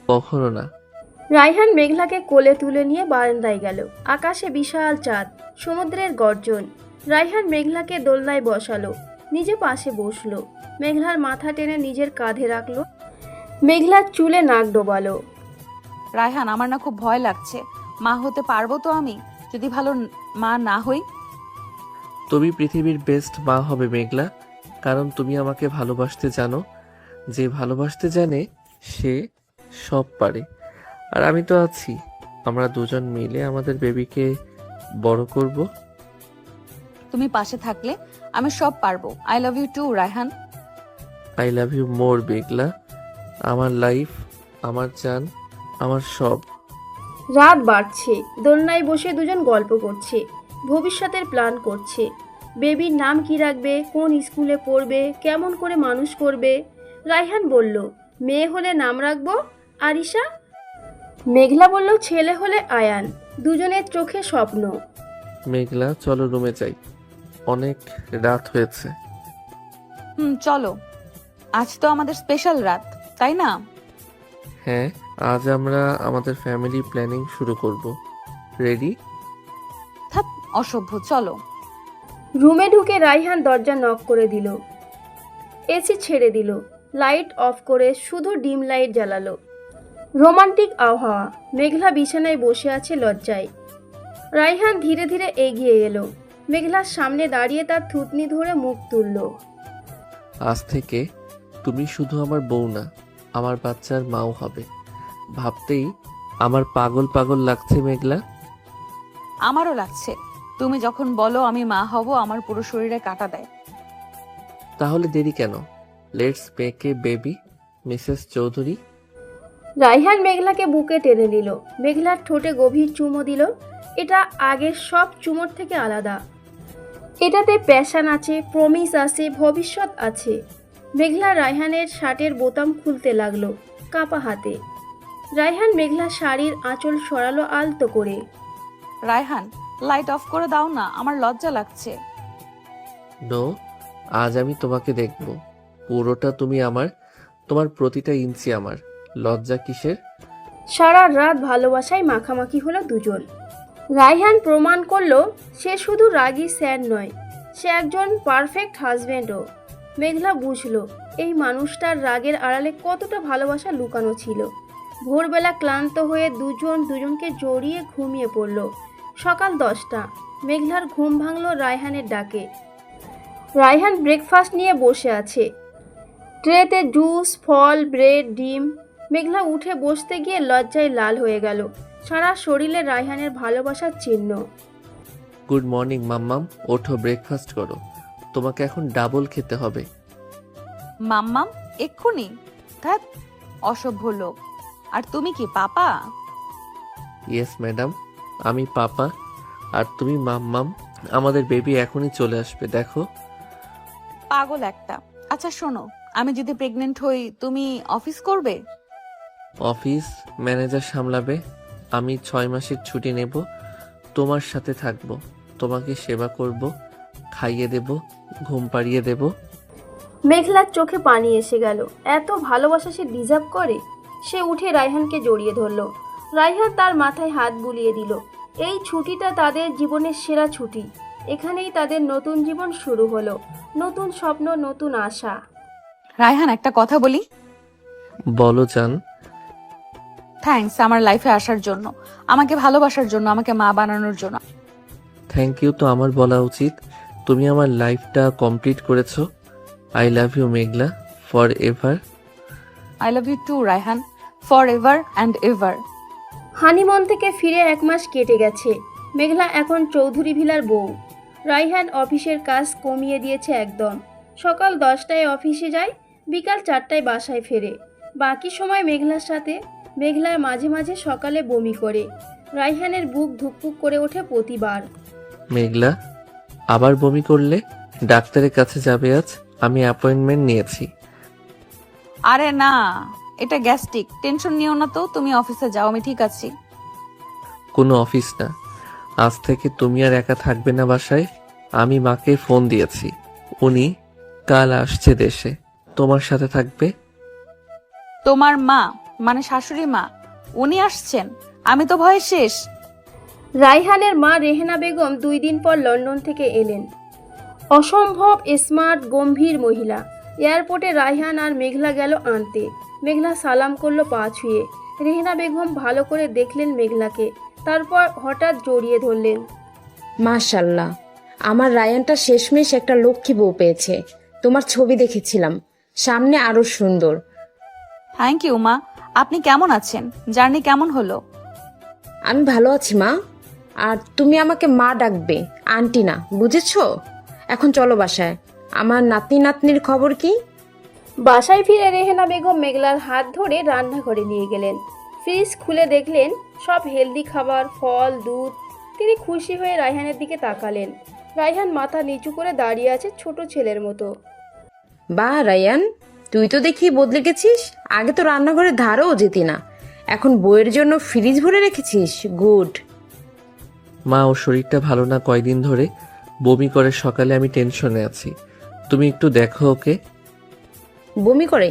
কখনো না। রায়হান মেঘলাকে কোলে তুলে নিয়ে বারান্দায় গেল। আকাশে বিশাল চাঁদ, সমুদ্রের গর্জন। রায়হান মেঘলাকে দোলনায় বসালো, নিজে পাশে বসলো। মেঘলার মাথা টেনে নিজের কাঁধে রাখলো, মেঘলার চুলে নাক ডোবালো। রায়হান, আমার না খুব ভয় লাগছে। মা হতে পারবো তো আমি, যদি ভালো মা না হই? তুমি পৃথিবীর বেস্ট মা হবে মেঘলা, কারণ তুমি আমাকে ভালোবাসতে জানো। যে ভালোবাসতে জানে সে সব পারে। আর আমি তো আছি। আমরা দুজন মিলে আমাদের বেবিকে বড় করব। তুমি পাশে থাকলে আমি সব পারবো। I love you too Raihan. I love you more Meghla. আমার লাইফ, আমার জান, আমার সব। রাত বাড়ছে, দোলনায় বসে দুজন গল্প করছে, ভবিষ্যতের প্ল্যান করছে। বেবির নাম কি রাখবে, কোন স্কুলে পড়বে, কেমন করে মানুষ করবে। রায়হান বলল, মেয়ে হলে নাম রাখবো আরিশা। মেঘলা বলল, ছেলে হলে আয়ান। দুজনের চোখে স্বপ্ন। মেঘলা, চলো রুমে যাই, অনেক রাত হয়েছে। চলো। আজ তো আমাদের স্পেশাল রাত, তাই না? হ্যাঁ, আজ আমরা আমাদের ফ্যামিলি প্ল্যানিং শুরু করব। রেডি? থাক, অসভ্য, চলো। রুমে ঢুকে রায়হান দরজা নক করে দিল, এসি ছেড়ে দিল, লাইট অফ করে শুধু ডিম লাইট জ্বালালো। রোমান্টিক আবহাওয়া। মেঘলা বিছানায় বসে আছে লজ্জায়। রায়হান ধীরে ধীরে এগিয়ে এলো, মেঘলার সামনে দাঁড়িয়ে তার থুতনি ধরে মুখ তুলল। আজ থেকে তুমি শুধু আমার বউ না, আমার বাচ্চার মাও হবে। ভাবতেই আমার পাগল পাগল লাগছে মেঘলা। আমারও লাগছে। তুমি যখন বলো আমি মা হব, আমার পুরো শরীরে কাঁটা দেয়। তাহলে দেরি কেন? Let's make a baby, Mrs Chowdhury. Raihan মেঘলাকে বুকে টেনে নিল, মেঘলার ঠোঁটে গভীর চুমো দিল। এটা আগের সব চুমোর থেকে আলাদা। এটাতে প্যাশন আছে, প্রমিস আছে, ভবিষ্যৎ আছে। মেঘলা রায়হানের শার্টের বোতাম খুলতে লাগলো কাপা হাতে। রায়হান মেঘলার শাড়ির আঁচল সরালো আলতো করে। রায়হান, লাইট অফ করে দাও না, আমার লজ্জা লাগছে। নো, আজ আমি তোমাকে দেখব। পুরোটা তুমি আমার, তোমার প্রতিটা ইঞ্চি আমার। লজ্জা কিসের? সারা রাত ভালোবাসায় মাখামাখি হলো দুজন। রায়হান প্রমাণ করলো সে শুধু রাগী স্যার নয়, সে একজন পারফেক্ট হাজব্যান্ডও। মেঘলা বুঝলো এই মানুষটার রাগের আড়ালে কতটা ভালোবাসা লুকানো ছিল। ভোরবেলা ক্লান্ত হয়ে দুজন দুজনকে জড়িয়ে ঘুমিয়ে পড়ল। সকাল 10টা, মেঘলার ঘুম ভাঙল রায়হানের ডাকে। রায়হান ব্রেকফাস্ট নিয়ে বসে আছে, ট্রেতে জুস, ফল, ব্রেড, ডিম। মেঘলা উঠে বসতে গিয়ে লজ্জায় লাল হয়ে গেল। সারা শরীরে রায়হানের ভালোবাসার চিহ্ন। গুড মর্নিং মাম্মাম, ওঠো ব্রেকফাস্ট করো। তোমাকে এখন ডাবল খেতে হবে। মাম্মাম? এক্ষুনি? ধ্যাৎ, অসভ্য লোক। আর তুমি কি পাপা? ইয়েস ম্যাডাম, আমি পাপা আর তুমি মাম্মাম। আমাদের বেবি এখনই চলে আসবে, দেখো। পাগল একটা। আচ্ছা শোনো, আমি যদি প্রেগনেন্ট হই, তুমি অফিস করবে? অফিস ম্যানেজার সামলাবে। আমি 6 মাসের ছুটি নেব, তোমার সাথে থাকব, তোমাকে সেবা করব, খাইয়ে দেব, ঘুম পাড়িয়ে দেব। মেঘলার চোখে পানি এসে গেল। এত ভালোবাসা সে ডিজার্ভ করে? সে উঠে রায়হানকে জড়িয়ে ধরল। রায়হান তার মাথায় হাত বুলিয়ে দিল। এই ছুটিটা তাদের জীবনের সেরা ছুটি। এখানেই তাদের নতুন জীবন শুরু হলো, নতুন স্বপ্ন, নতুন আশা। রায়হান, একটা কথা বলি। বলো জান। থ্যাঙ্কস আমার লাইফে আসার জন্য, আমাকে ভালোবাসার জন্য, আমাকে মা বানানোর জন্য। থ্যাংক ইউ তো আমার বলা উচিত। তুমি আমার লাইফটা কমপ্লিট করেছো। I love you Meghla, for ever. I love you too Raihan, for ever and ever. Honeymoon থেকে ফিরে 1 মাস কেটে গেছে। মেঘলা এখন চৌধুরী ভিলার বউ। রায়হান অফিসের কাজ কমিয়ে দিয়েছে একদম। সকাল 10টায় অফিসে যায়, বিকাল 4টায় বাসায় ফেরে। বাকি সময় মেঘলার সাথে। মেঘলার মাঝে মাঝে সকালে বমি করে। রায়হানের বুক ধুকপুক করে ওঠে প্রতিবার। মেঘলা, আবার বমি করলে? ডাক্তারের কাছে যাবে আজ, আমি অ্যাপয়েন্টমেন্ট নিয়েছি। আরে না, এটা গ্যাস্ট্রিক, টেনশন নিও না তো, তুমি অফিসে যাও, আমি ঠিক আছি। কোনো অফিস না, আজ থেকে তুমি আর একা থাকবে না বাসায়। আমি মাকে ফোন দিয়েছি, উনি কাল আসছে দেশে, তোমার সাথে থাকবে। তোমার মা মানে শাশুড়ি মা উনি আসছেন? আমি তো ভয়ে শেষ। রায়হানের মা রেহেনা বেগম 2 দিন পর লন্ডন থেকে এলেন। অসম্ভব স্মার্ট গম্ভীর মহিলা। এয়ারপোর্টে রায়হান আর মেঘলা গেল আনতে। মেঘলা সালাম করলো পা ছুঁয়ে। রেহেনা বেগম ভালো করে দেখলেন মেঘলাকে, তারপর হঠাৎ জড়িয়ে ধরলেন। মাশাল্লাহ, আমার রায়ানটা শেষমেশ একটা লক্ষ্মী বউ পেয়েছে। তোমার ছবি দেখেছিলাম, সামনে আরো সুন্দর। থ্যাংক ইউ মা। আপনি কেমন আছেন? জার্নি কেমন হলো? আমি ভালো আছি মা। আর তুমি আমাকে মা ডাকবে, আন্টি না, বুঝেছো? এখন চলো বাসায়। আমার নাতনি নাতনির খবর কি? বাসায় ফিরে রেহেনা বেগম মেঘলার হাত ধরে রান্নাঘরে নিয়ে গেলেন। ফ্রিজ খুলে দেখলেন সব হেলদি খাবার, ফল, দুধ। তিনি খুশি হয়ে রায়হানের দিকে তাকালেন। রায়হান মাথা নিচু করে দাঁড়িয়ে আছে ছোট ছেলের মতো। বাহ রায়ান, তুই তো দেখি বদলে গেছিস। আগে তো রান্নাঘরের ধারেও যেতি না, এখন বইয়ের জন্য ফ্রিজ ভরে রেখেছিস। গুড। মা, ওর শরীরটা ভালো না কয়দিন ধরে, বমি করে। সকালে আমি টেনশনে আছি, তুমি একটু দেখো ওকে। বমি করে?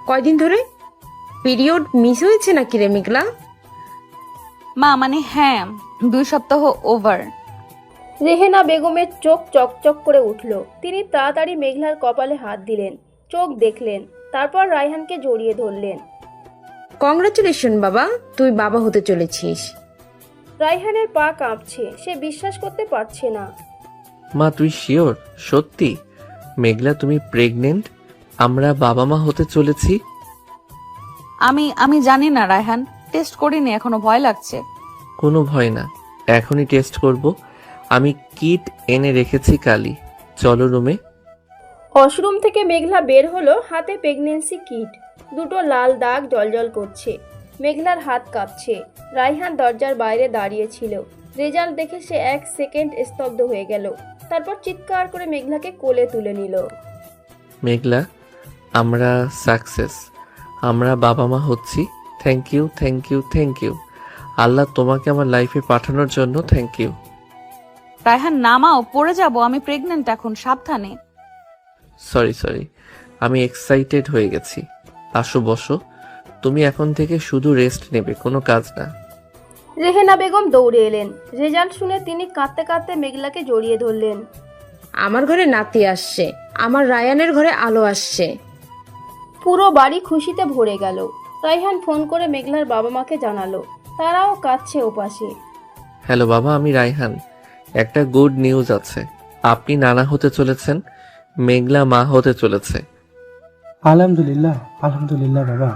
কয়দিন ধরে? পিরিয়ড মিস হয়েছে নাকি রে মেঘলা? মা মানে হ্যাঁ, 2 সপ্তাহ ওভার। রেহেনা বেগমের চোখ চকচক করে উঠল। তিনি তাড়াতাড়ি মেঘলার কপালে হাত দিলেন, চোখ দেখলেন, তারপর রায়হানকে জড়িয়ে ধরলেন। কংগ্রাচুলেশন বাবা, তুই বাবা হতে চলেছিস। রায়হানের পা কাঁপছে, সে বিশ্বাস করতে পারছে না। মা, তুই শিওর? সত্যি? মেঘলা, তুমি প্রেগনেন্ট? আমরা বাবা মা হতে চলেছি? আমি জানি না রায়হান, টেস্ট করিনি এখনো, ভয় লাগছে। কোনো ভয় না, এখনই টেস্ট করব। আমি কিট এনে রেখেছি কালই। চলো রুমে। ওয়াশরুম থেকে মেঘলা বের হলো, হাতে প্রেগন্যান্সি কিট। দুটো লাল দাগ জ্বলজ্বল করছে। মেঘলার হাত কাঁপছে। রায়হান দরজার বাইরে দাঁড়িয়ে ছিল। রেজাল্ট দেখে সে 1 সেকেন্ড স্তব্ধ হয়ে গেল, তারপর চিৎকার করে মেঘলাকে কোলে তুলে নিল। মেঘলা, আমরা সাকসেস, আমরা বাবা মা হচ্ছি। Thank you, thank you, thank you. Allah তোমাকে আমার লাইফে পাঠানোর জন্য থ্যাংক ইউ। রায়হান নামাও, পড়ে যাব। আমি প্রেগনেন্ট এখন, সাবধানে। সরি, আমি এক্সাইটেড হয়ে গেছি। আসো, বসো। তুমি এখন থেকে শুধু রেস্ট নেবে, কোনো কাজ না। রেহেনা বেগম দৌড়ে এলেন। রেজাল্ট শুনে তিনি কাঁদতে কাঁদতে মেঘলাকে জড়িয়ে ধরলেন। আমার ঘরে নাতি আসছে, আমার রায়ানের ঘরে আলো আসছে। পুরো বাড়ি খুশিতে ভরে গেল। রায়হান ফোন করে মেঘলার বাবা মাকে জানালো, তারাও কাঁদছে ওপাশে। হ্যালো বাবা, আমি রায়হান। একটা গুড নিউজ আছে, আপনি নানা হতে চলেছেন, মেঘলা মা হতে চলেছে। আলহামদুলিল্লাহ, আলহামদুলিল্লাহ বাবা।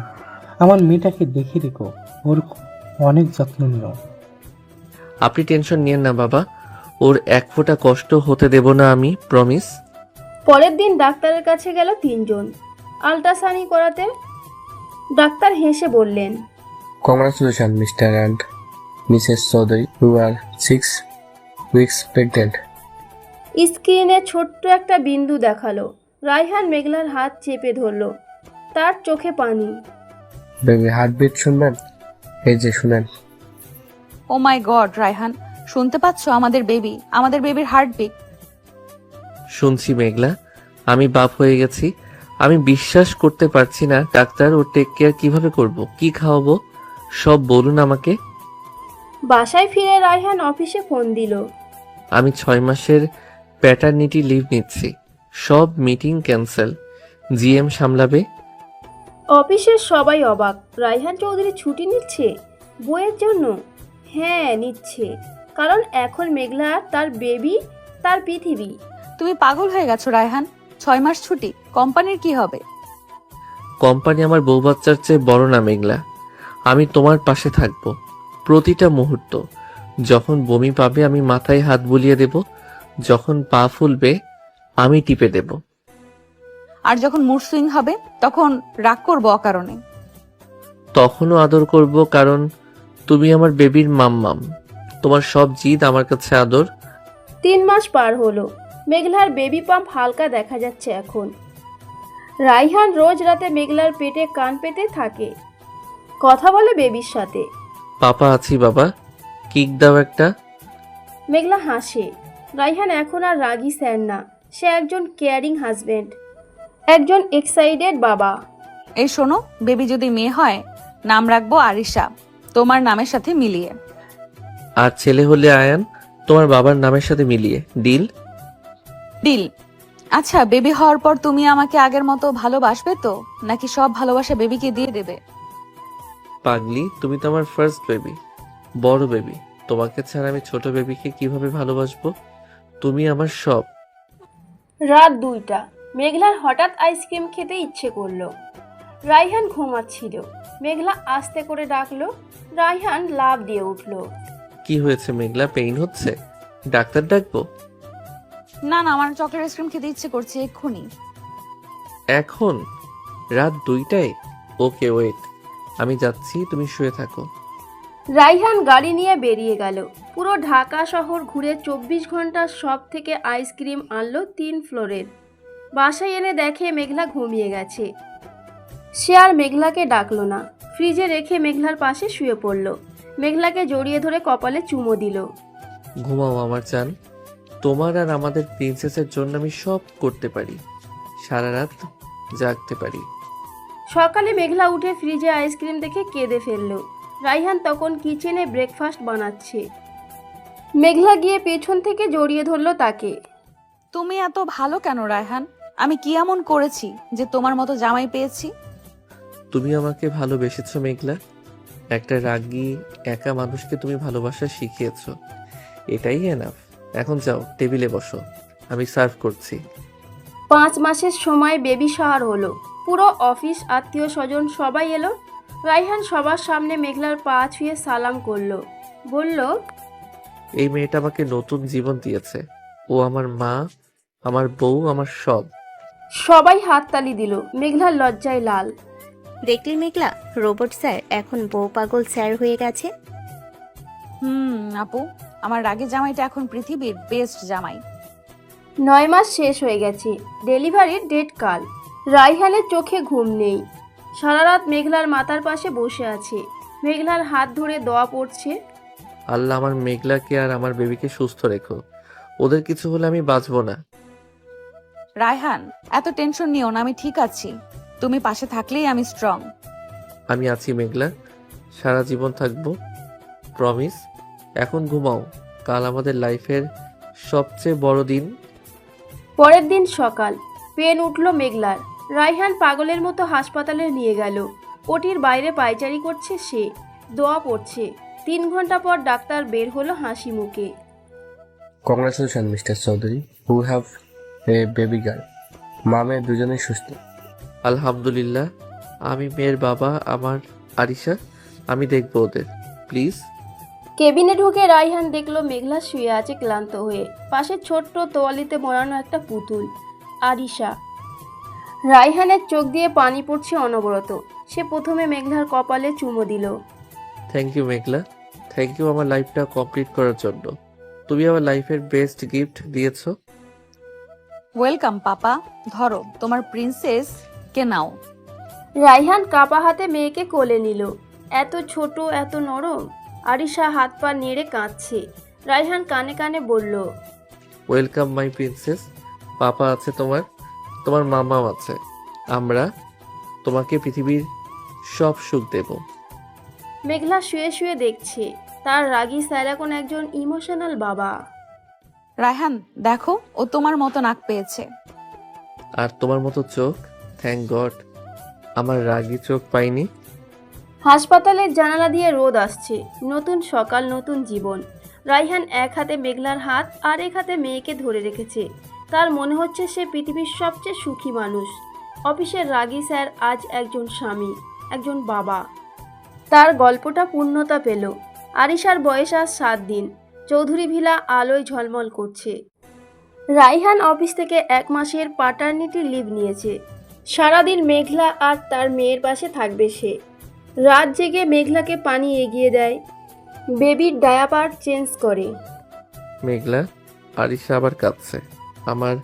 আমার মেয়েটাকে দেখে রেখো, ওর অনেক যত্ন নিও। আপনি টেনশন নিয়েন না বাবা, ওর এক ফোঁটা কষ্ট হতে দেব না আমি, প্রমিস। পরের দিন ডাক্তারের কাছে গেল 3 জন আল্ট্রাসাউন্ড করাতে। ডাক্তার হেসে বললেন, Congratulations, Mr. and Mrs. Chaudhary. You are 6 weeks pregnant. স্ক্রিনে ছোট্ট একটা বিন্দু দেখালো। রায়হান মেঘলার হাত চেপে ধরলো, তার চোখে পানি। Baby heartbeat শুনবেন? এই যে শুনেন। ও মাই গড রায়হান, শুনতে পাচ্ছ? আমাদের বেবির হার্টবিট। শুনছি মেঘলা, আমি বাপ হয়ে গেছি। আমি বিশ্বাস করতে পারছি না ডাক্তার। ওর টেক কেয়ার কিভাবে করব, কি খাওয়াবো, সব বলুন আমাকে। বাসায় ফিরে রায়হান অফিসে ফোন দিল। আমি 6 মাসের প্যাটার্নিটি লিভ নিচ্ছি, সব মিটিং ক্যান্সেল। জিএম সামলাবে। অফিসের সবাই অবাক। রায়হান চৌধুরী ছুটি নিচ্ছে বইয়ের জন্য? হ্যাঁ, নিচ্ছে, কারণ এখন মেঘলা তার বেবি, তার পৃথিবী। তুমি পাগল হয়ে গেছো রায়হান, 6 মাস ছুটি, কোম্পানির কি হবে? কোম্পানি আমার বউ বাচ্চার চেয়ে বড় না মেঘলা। আমি তোমার পাশে থাকবো প্রতিটা মুহূর্ত। যখন বমি পাবে আমি মাথায় হাত বুলিয়ে দেব, যখন পা ফুলবে আমি টিপে দেব। আর যখন মুড সুইং হবে তখন রাগ করবো অকারণে। তখনও আদর করব, কারণ তুমি আমার বেবির মাম্মাম। তোমার সব জিদ আমার কাছে আদর। 3 মাস পার হলো। মেঘলার বেবি পাম্প হালকা দেখা যাচ্ছে এখন। রায়হান রোজ রাতে মেঘলার পেটে কান পেতে থাকে, কথা বলে বেবির সাথে। পাপা আছি বাবা, কিক দাও একটা। মেঘলা হাসে। রায়হান এখন আর রাগী স্যার না, সে একজন কেয়ারিং হাজবেন্ড, একজন এক্সাইটেড বাবা। এই শোনো, বেবি যদি মেয়ে হয় নাম রাখবো আরিশা, তোমার নামের সাথে মিলিয়ে। আর ছেলে হলে আয়ান, তোমার বাবার নামের সাথে মিলিয়ে। ডিল? ডিল। আচ্ছা, বেবি হওয়ার পর তুমি আমাকে আগের মতো ভালোবাসবে তো, নাকি সব ভালোবাসা বেবিকে দিয়ে দেবে? পাগলি, তুমি তো আমার ফার্স্ট বেবি, বড় বেবি। তোমাকে ছাড়া আমি ছোট বেবিকে কিভাবে ভালোবাসবো? তুমি আমার সব। রাত 2টা। মেঘলার হঠাৎ আইসক্রিম খেতে ইচ্ছে করলো। রাইহান ঘুমাচ্ছিল। মেঘলা আস্তে করে ডাকলো। রাইহান লাফ দিয়ে উঠল। কি হয়েছে মেঘলা? পেইন হচ্ছে? ডাক্তার ডাকবো? না না, আমার চকলেট আইসক্রিম খেতে ইচ্ছে করছে এক্ষুনি। এখন? রাত 2টায়? ওকে, ওয়েট, আমি যাচ্ছি, তুমি শুয়ে থাকো। রাইহান গাড়ি নিয়ে বেরিয়ে গেল। পুরো ঢাকা শহর ঘুরে 24 ঘন্টা সব থেকে আইসক্রিম আনলো 3 ফ্লোরের। বাসায় এনে দেখে মেঘলা ঘুমিয়ে গেছে। সে আর মেঘলাকে ডাকলো না। ফ্রিজে রেখে মেঘলার পাশে শুয়ে পড়ল। মেঘলাকে জড়িয়ে ধরে কপালে চুমো দিল। ঘুমাও আমার জান, তোমার আর আমাদের প্রিন্সেসের জন্য আমি সব করতে পারি, সারা রাত জাগতে পারি। সকালে মেঘলা উঠে ফ্রিজে আইসক্রিম দেখে কেঁদে ফেলল। রাইহান তখন কিচেনে ব্রেকফাস্ট বানাচ্ছে। মেঘলা গিয়ে পেছন থেকে জড়িয়ে ধরল তাকে। তুমি এত ভালো কেন রায়হান? আমি কি এমন করেছি যে তোমার মতো জামাই পেয়েছি? তুমি আমাকে ভালোবেসেছো মেঘলা, একটা রাগী একা মানুষকে তুমি ভালোবাসা শিখিয়েছো, এটাই এনাফ। এখন যাও, টেবিলে বসো, আমি সার্ভ করছি। 5 মাসের সময় বেবি শাওয়ার হলো। পুরো অফিস, আত্মীয় স্বজন সবাই এলো। রাইহান সবার সামনে মেঘলার পা ছুঁয়ে সালাম করলো। বলল, এই মেয়েটা আমাকে নতুন জীবন দিয়েছে, ও আমার মা, আমার বউ, আমার সব। সবাই হাততালি দিল। মেঘলার লজ্জায় লাল। দেখলি মেঘলা, রোবট স্যার এখন বউ পাগল স্যার হয়ে গেছে। আপু, আমার রাগী জামাইটা এখন পৃথিবীর বেস্ট জামাই। 9 মাস শেষ হয়ে গেছে। ডেলিভারির ডেট কাল। রাইহানের চোখে ঘুম নেই। সারা রাত মেঘলার মাথার পাশে বসে আছে। মেঘলার হাত ধরে দোয়া পড়ছে। আল্লাহ আমার মেঘলাকে আর আমার বেবিকে সুস্থ রেখো, ওদের কিছু হলে আমি বাঁচবো না। রায়হান, এত টেনশন নিও না, আমি ঠিক আছি। তুমি পাশে থাকলেই আমি স্ট্রং। আমি আছি মেঘলা, সারা জীবন থাকবো, প্রমিস। এখন ঘুমাও, কাল আমাদের লাইফের সবচেয়ে বড় দিন। পরের দিন সকাল। পেন উঠল মেঘলার। রাইহান পাগলের মতো হাসপাতালে নিয়ে গেল। ওটির বাইরে পায়চারি করছে সে, দোয়া পড়ছে। 3 ঘন্টা পর ডাক্তার বের হলো হাসি মুখে। Congratulation mister Chowdhury, who have a baby girl. মা মেয়ে দুজনেই সুস্থ। আলহামদুলিল্লাহ, আমি মেয়ের বাবা, আমার আরিশা, আমি দেখবো ওদের, প্লিজ। কেবিনে ঢুকে রাইহান দেখলো মেঘলা শুয়ে আছে ক্লান্ত হয়ে। পাশে ছোট্ট তোয়ালিতে মোড়ানো একটা পুতুল, আরিশা। রাইহানের চোখ দিয়ে পানি পড়ছে অনবরত। সে প্রথমে মেঘলার কপালে চুমো দিল। Thank you Meghla, thank you আমার লাইফটা কমপ্লিট করার জন্য। তুমি আমার লাইফের বেস্ট গিফট দিয়েছো। Welcome papa. ধরো তোমার প্রিন্সেস কে নাও। রাইহান কাপা হাতে মেয়েকে কোলে নিল। এত ছোট, এত নরম। আরিশা হাত পা নেড়ে কাঁদছে। রাইহান কানে কানে বলল, ওয়েলকাম মাই প্রিন্সেস। পাপা আছে তোমার, তোমার মামাও আছে। আমরা তোমাকে পৃথিবীর সব সুখ দেব। মেঘলা শুয়ে শুয়ে দেখছে তার রাগী স্যার এখন একজন ইমোশনাল বাবা। রায়হান দেখো, ও তোমার মতো নাক পেয়েছে। আর তোমার মতো চোখ। থ্যাংক গড আমার রাগী চোখ পাইনি। হাসপাতালের জানালা দিয়ে রোদ আসছে। নতুন সকাল, নতুন জীবন। রাইহান এক হাতে মেঘলার হাত আর এক হাতে মেয়েকে ধরে রেখেছে। তার মনে হচ্ছে সে পৃথিবীর সবচেয়ে সুখী মানুষ। অফিসের রাগী স্যার আজ একজন স্বামী, একজন বাবা। তার গল্পটা পূর্ণতা পেল। আরিশার বয়স আজ 7 দিন। চৌধুরী ভিলা আলোয় ঝলমল করছে। রাইহান অফিস থেকে 1 মাসের প্যাটার্নিটি লিভ নিয়েছে। সারাদিন মেঘলা আর তার মেয়ের পাশে থাকবে সে। রাত জেগে মেঘলাকে পানি এগিয়ে দেয়, বেবির ডায়াপার চেঞ্জ করে। মেঘলা, আরিশা আবার কাঁদছে, আমার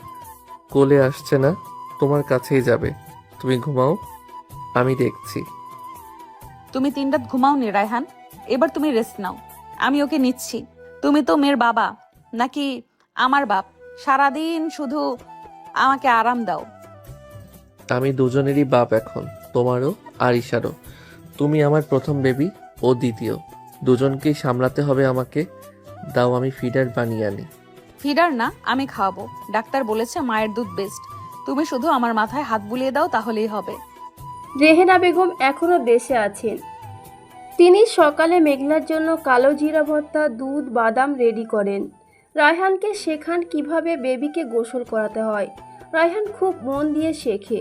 কোলে আসছে না, তোমার কাছেই যাবে। তুমি ঘুমাও, আমি দেখছি। তুমি 3 রাত ঘুমাওনি রায়হান, এবার তুমি রেস্ট নাও। আমি ওকে নিচ্ছি। তুমি তো মেয়ের বাবা, নাকি আমার বাপ? সারাদিন শুধু আমাকে আরাম দাও। আমি দুজনেরই বাপ এখন, তোমারও আরিশারও। তুমি আমার প্রথম বেবি, ও দ্বিতীয়। দুজনকেই সামলাতে হবে আমাকে। দাও আমি ফিডার বানিয়ে আনি। ফিডার না, আমি খাওয়াবো। ডাক্তার বলেছে মায়ের দুধ বেস্ট। তুমি শুধু আমার মাথায় হাত বুলিয়ে দাও, তাহলেই হবে। রেহেনা বেগম এখনও দেশে আছেন। তিনি সকালে মেঘলার জন্য কালো জিরা ভর্তা, দুধ, বাদাম রেডি করেন। রায়হানকে শেখান কিভাবে বেবিকে গোসল করাতে হয়। রায়হান খুব মন দিয়ে শেখে।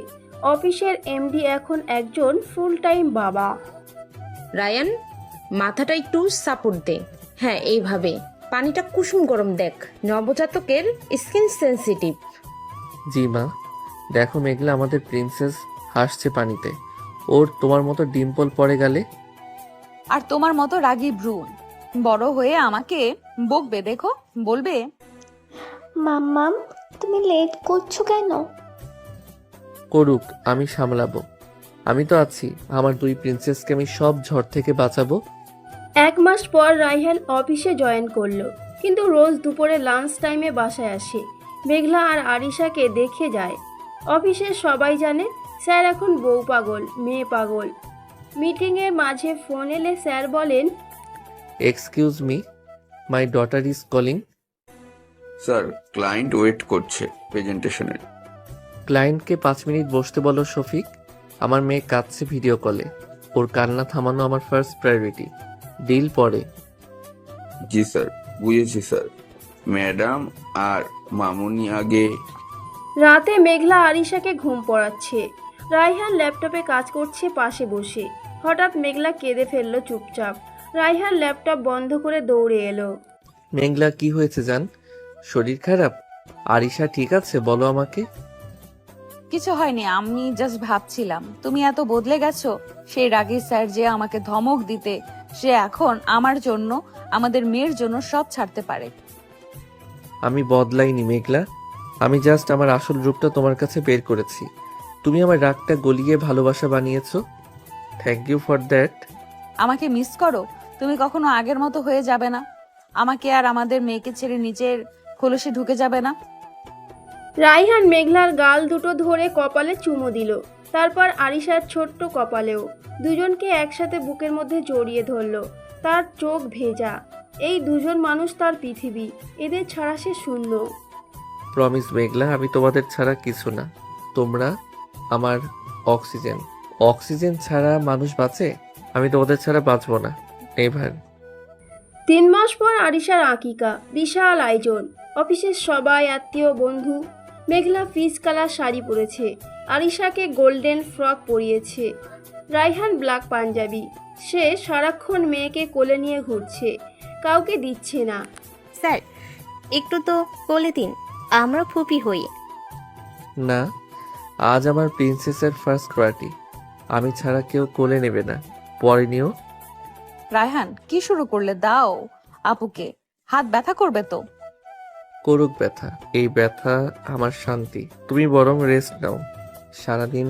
অফিসের এমডি এখন একজন ফুল টাইম বাবা। রায়ান, মাথাটা একটু সাপোর্ট দে। হ্যাঁ, এইভাবে। পানিটা কুসুম গরম দেখ, নবজাতকের স্কিন সেনসিটিভ। জি মা। দেখো মেঘলা, আমাদের প্রিন্সেস হাসছে পানিতে। ওর তোমার মতো ডিম্পল পড়ে গেলে। আর তোমার মতো রাগী ভ্রূণ বড় হয়ে আমাকে বকবে, দেখো, বলবে মাম্মাম, তুমি লেট করছো কেন? করুক, আমি সামলাবো। আমি তো আছি। আমার দুই প্রিন্সেসকে আমি সব ঝড় থেকে বাঁচাবো। 1 মাস পর রায়হান অফিসে জয়েন করলো, কিন্তু রোজ দুপুরে লাঞ্চ টাইমে বাসায় আসে। মেঘলা আর আরিশাকে দেখে যায়। অফিসের সবাই জানে স্যার এখন বউ পাগল, মেয়ে পাগল। মিটিংয়ের মাঝে ফোন এলে স্যার বলেন, excuse me, my daughter is calling. Sir, client wait করছে প্রেজেন্টেশনের। ক্লায়েন্টকে 5 মিনিট বসতে বলো শফিক। আমার মেয়ে কাঁদছে ভিডিও কলে। ওর কান্না থামানো আমার ফার্স্ট প্রায়োরিটি। ডিল পরে। জি স্যার, বুঝেছি স্যার। ম্যাডাম আর মামুনি আগে। রাতে মেঘলা আরিশাকে ঘুম পড়াচ্ছে। রায়হান ল্যাপটপে কাজ করছে পাশে বসে। হঠাৎ মেঘলা কেঁদে ফেললো চুপচাপ। রায়হান ল্যাপটপ বন্ধ করে দৌড়ে এলো। মেঘলা, কি হয়েছে জান? শরীর খারাপ? আরিশা ঠিক আছে? বলো আমাকে। কিছু হয়নি, আমি জাস্ট ভাবছিলাম তুমি এত বদলে গেছো। সেই রাগী স্যার যে আমাকে ধমক দিতে, সে এখন আমার জন্য, আমাদের মেয়ের জন্য সব ছাড়তে পারে। আমি বদলাইনি মেঘলা। আমি জাস্ট আমার আসল রূপটা তোমার কাছে বের করেছি। তুমি আমার রাগটা গলিয়ে ভালোবাসা বানিয়েছো। Thank you for that. আমাকে মিস করো? তুমি কখনো আগের মতো হয়ে যাবে না। আমাকে আর আমাদের মেয়েকে ছেড়ে নিজের খোলসে ঢুকে যাবে না। রায়হান মেঘলার গাল দুটো ধরে কপালে চুমু দিল, তারপর আরিশার ছোট্ট কপালেও। দুজনকে একসাথে বুকের মধ্যে জড়িয়ে ধরল। তার চোখ ভেজা। এই দুজন মানুষ তার পৃথিবী, এদের ছাড়া সে শূন্য। প্রমিস মেঘলা, আমি তোমাদের ছাড়া কিছু না। তোমরা আমার অক্সিজেন। অক্সিজেন ছাড়া মানুষ বাঁচে? আমি তোমাদের ছাড়া বাঁচবো না। নেভার। 3 মাস পর আরিশার আকিকা। বিশাল আয়োজন। অফিসের সবাই, আত্মীয়, বন্ধু। মেঘলা ফিস কালার শাড়ি পরেছে। আরিশাকে গোল্ডেন ফ্রক পরিয়েছে। রায়হান ব্ল্যাক পাঞ্জাবি। সে সারাক্ষণ মেয়েকে কোলে নিয়ে ঘুরছে, কাউকে দিচ্ছে না। স্যার, একটু তো বলে দিন, আমরা ফুপি হই। না, আজ আমার প্রিন্সেসের ফার্স্ট পার্টি। আমি ছাড়া কেউ কোলে নেবে না। পরে নিও। রায়হান, কি শুরু করলে? দাও আপুকে, হাত ব্যথা করবে তো। করুক ব্যথা, এই ব্যথা আমার শান্তি। তুমি বরং রেস্ট নাও। সারাদিন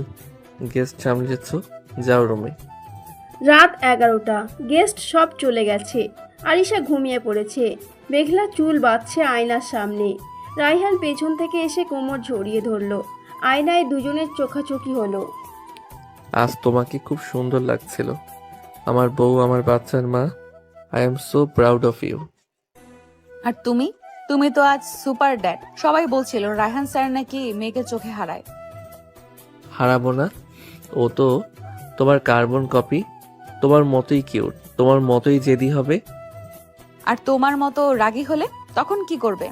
গেস্ট সামলেছ, যাও রুমে। রাত 11টা। গেস্ট সব চলে গেছে। আরিশা ঘুমিয়ে পড়েছে। মেঘলা চুল বাঁধছে আয়নার সামনে। রায়হান পেছন থেকে এসে কোমর জড়িয়ে ধরলো। আয়নায় দুজনের চোখাচোখি হলো। আজ তোমাকে খুব সুন্দর লাগছিল, আমার বউ, আমার বাচ্চার মা। I am so proud of you. আর তুমি তুমি তো আজ সুপার ড্যাড। সবাই বলছিল রায়হান স্যার নাকি মেয়েকে চোখে হারায়। হারাবো না, ও তো তোমার কার্বন কপি। তোমার মতোই কিউট, তোমার মতোই জেদি হবে। আর তোমার মতো রাগী হলে তখন কি করবে?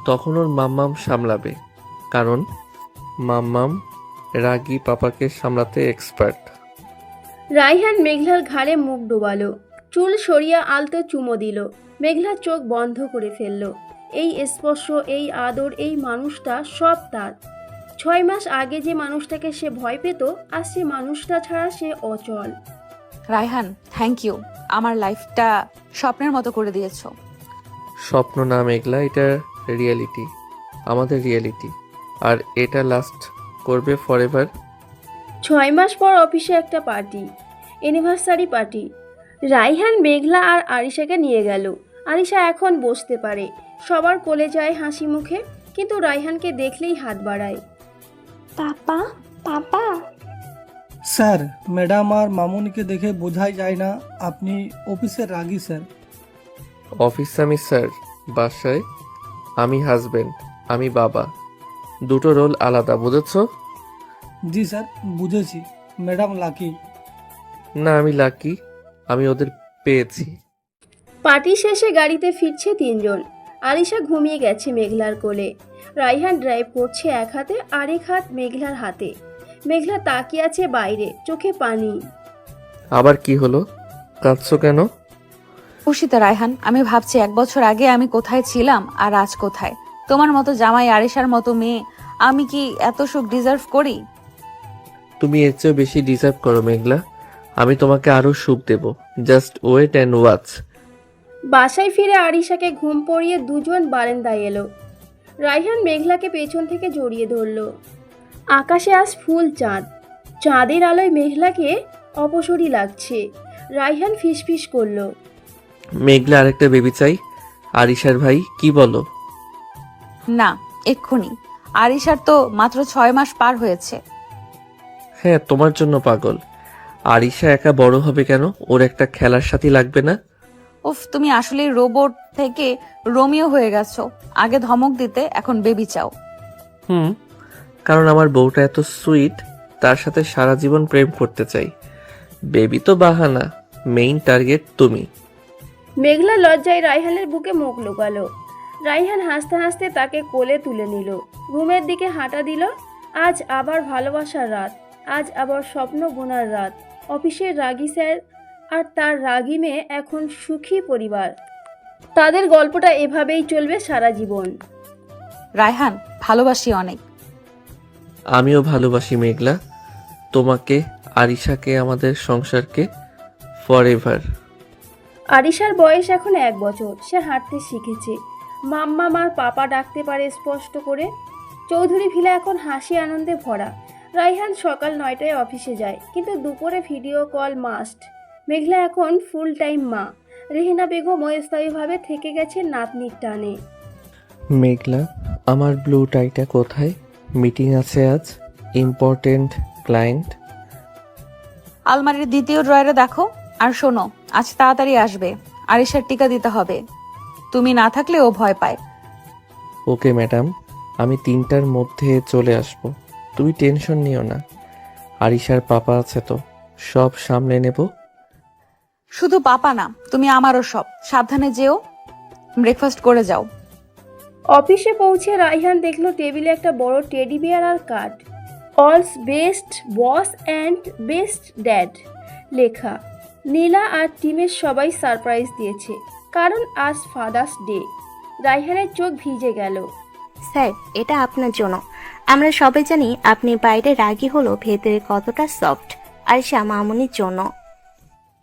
তখন ওর মাম্মাম সামলাবে, কারণ মাম্মাম রাগী পাপাকে সামলাতে এক্সপার্ট। রায়হান মেঘলার ঘাড়ে মুখ ডোবালো। চুল সরিয়ে আলতো চুমো দিল। মেঘলা চোখ বন্ধ করে ফেলল। এই স্পর্শ, এই আদর, এই মানুষটা সব তার। 6 মাস আগে যে মানুষটাকে সে ভয় পেত, আর সে মানুষটা ছাড়া সে অচল। Raihan, thank you. আমার লাইফটা স্বপ্নের মতো করে দিয়েছো। স্বপ্ন না মেঘলা, এটা রিয়েলিটি, আমাদের রিয়েলিটি। আর এটা লাস্ট করবে ফরএভার। 6 মাস পর অফিসে একটা পার্টি, অ্যানিভার্সারি পার্টি। রায়হান মেঘলা আর আরিশাকে নিয়ে গেল। আরিশা এখন বসতে পারে, সবার কোলে যায় হাসি মুখে, কিন্তু রায়হানকে দেখলেই হাত বাড়ায়। পাপা, পাপা। স্যার, ম্যাডাম আর মামুনিকে দেখে বোঝাই যায় না আপনি অফিসের রাগী স্যার। অফিসে আমি স্যার, বাসায় আমি হাজবেন্ড, আমি বাবা। দুটো রোল আলাদা, বুঝেছো? জি স্যার, বুঝেছি। Madam lucky. না, আমি লাকি, আমি ওদের পেয়েছি। পার্টি শেষে গাড়িতে ফিরছে তিনজন। আরিশা ঘুমিয়ে গেছে মেঘলার কোলে। রাইহান ড্রাইভ করছে এক হাতে, আরেক হাত মেঘলার হাতে। মেঘলা তাকিয়ে আছে বাইরে, চোখে পানি। আবার কি হলো? কাঁদছো কেন? খুশিতে রায়হান, আমি ভাবছি 1 বছর আগে আমি কোথায় ছিলাম আর আজ কোথায়। তোমার মতো জামাই, আরিশার মতো মেয়ে, আমি কি এত সুখ ডিজার্ভ করি? তুমি এর চেয়েও বেশি ডিজার্ভ করো মেঘলা। আমি তোমাকে আরো সুখ দেব। Just wait and watch. বাসায় ফিরে আরিশাকে ঘুম পড়িয়ে দুজন বারান্দায় এলো। রাইহান মেঘলাকে পেছন থেকে জড়িয়ে ধরল। আকাশে আজ ফুল চাঁদ। চাঁদের আলোয় মেঘলাকে অপসরী লাগছে। রাইহান ফিসফিস করলো। মেঘলা আরেকটা বেবি চাই। আরিশার ভাই, কি বলো? না, এক্ষুনি। আরিশার তো মাত্র 6 মাস পার হয়েছে। হ্যাঁ, তোমার জন্য পাগল। আরিশা একা বড় হবে কেন? ওর একটা খেলার সাথী লাগবে না? উফ, তুমি আসলে রোবট থেকে রোমিও হয়ে গেছো। আগে ধমক দিতে, এখন বেবি চাও। কারণ আমার বউটা এত সুইট, তার সাথে সারা জীবন প্রেম করতে চাই। বেবি তো বাহানা, মেইন টার্গেট তুমি। মেঘলা লজ্জায় রাইহানের বুকে মুখ লুকালো। রাইহান হাসতে হাসতে তাকে কোলে তুলে নিল। রুমের দিকে হাঁটা দিল। আজ আবার ভালোবাসার রাত, আজ আবার স্বপ্ন বোনার রাত। অফিসের রাগী স্যার আর তার রাগী মেয়ে এখন সুখী পরিবার। তাদের গল্পটা এভাবেই চলবে সারা জীবন। রায়হান, ভালোবাসি অনেক। আমিও ভালোবাসি মেঘলা, তোমাকে, আরিশাকে, আমাদের সংসারকে, ফরএভার। আরিশার বয়স এখন 1 বছর। সে হাঁটতে শিখেছে। মাম্মা মার পাপা ডাকতে পারে স্পষ্ট করে। চৌধুরী ভিলা এখন হাসি আনন্দে ভরা। রাইহান সকাল 9টায় অফিসে যায়, কিন্তু দুপুরে ভিডিও কল মাস্ট। মেঘলা এখন ফুল টাইম মা। রেহেনা বেগম স্থায়ীভাবে থেকে গেছে নাতনির টানে। মেঘলা, আমার ব্লু টাইটা কোথায়? মিটিং আছে আজ, ইম্পর্টেন্ট ক্লায়েন্ট। আলমারির দ্বিতীয় ড্রয়ারে দেখো। আর শোনো, আজ তাড়াতাড়ি আসবে। আরিশার টিকা দিতে হবে। তুমি না থাকলে ও ভয় পায়। ওকে ম্যাডাম, আমি 3টার মধ্যে চলে আসব। তুমি টেনশন নিও না, আরিশার পাপা আছে তো, সব সামলে নেব। শুধু পাপা না, তুমি আমারও সব। সাবধানে যেও, ব্রেকফাস্ট করে যাও। অফিসে পৌঁছে রাইহান দেখলো টেবিলে একটা বড় টেডি বিয়ার আর কার্ড। অলস best boss and best dad লেখা। নীলা আর টিমের সবাই সারপ্রাইজ দিয়েছে, কারণ আজ ফাদার্স ডে। রাইহানের চোখ ভিজে গেল। স্যার, এটা আপনার জন্য। আমরা সবাই জানি আপনি বাইরে রাগী হলো ভেতরে কতটা সফট। আরিশা মামুনির জন্য।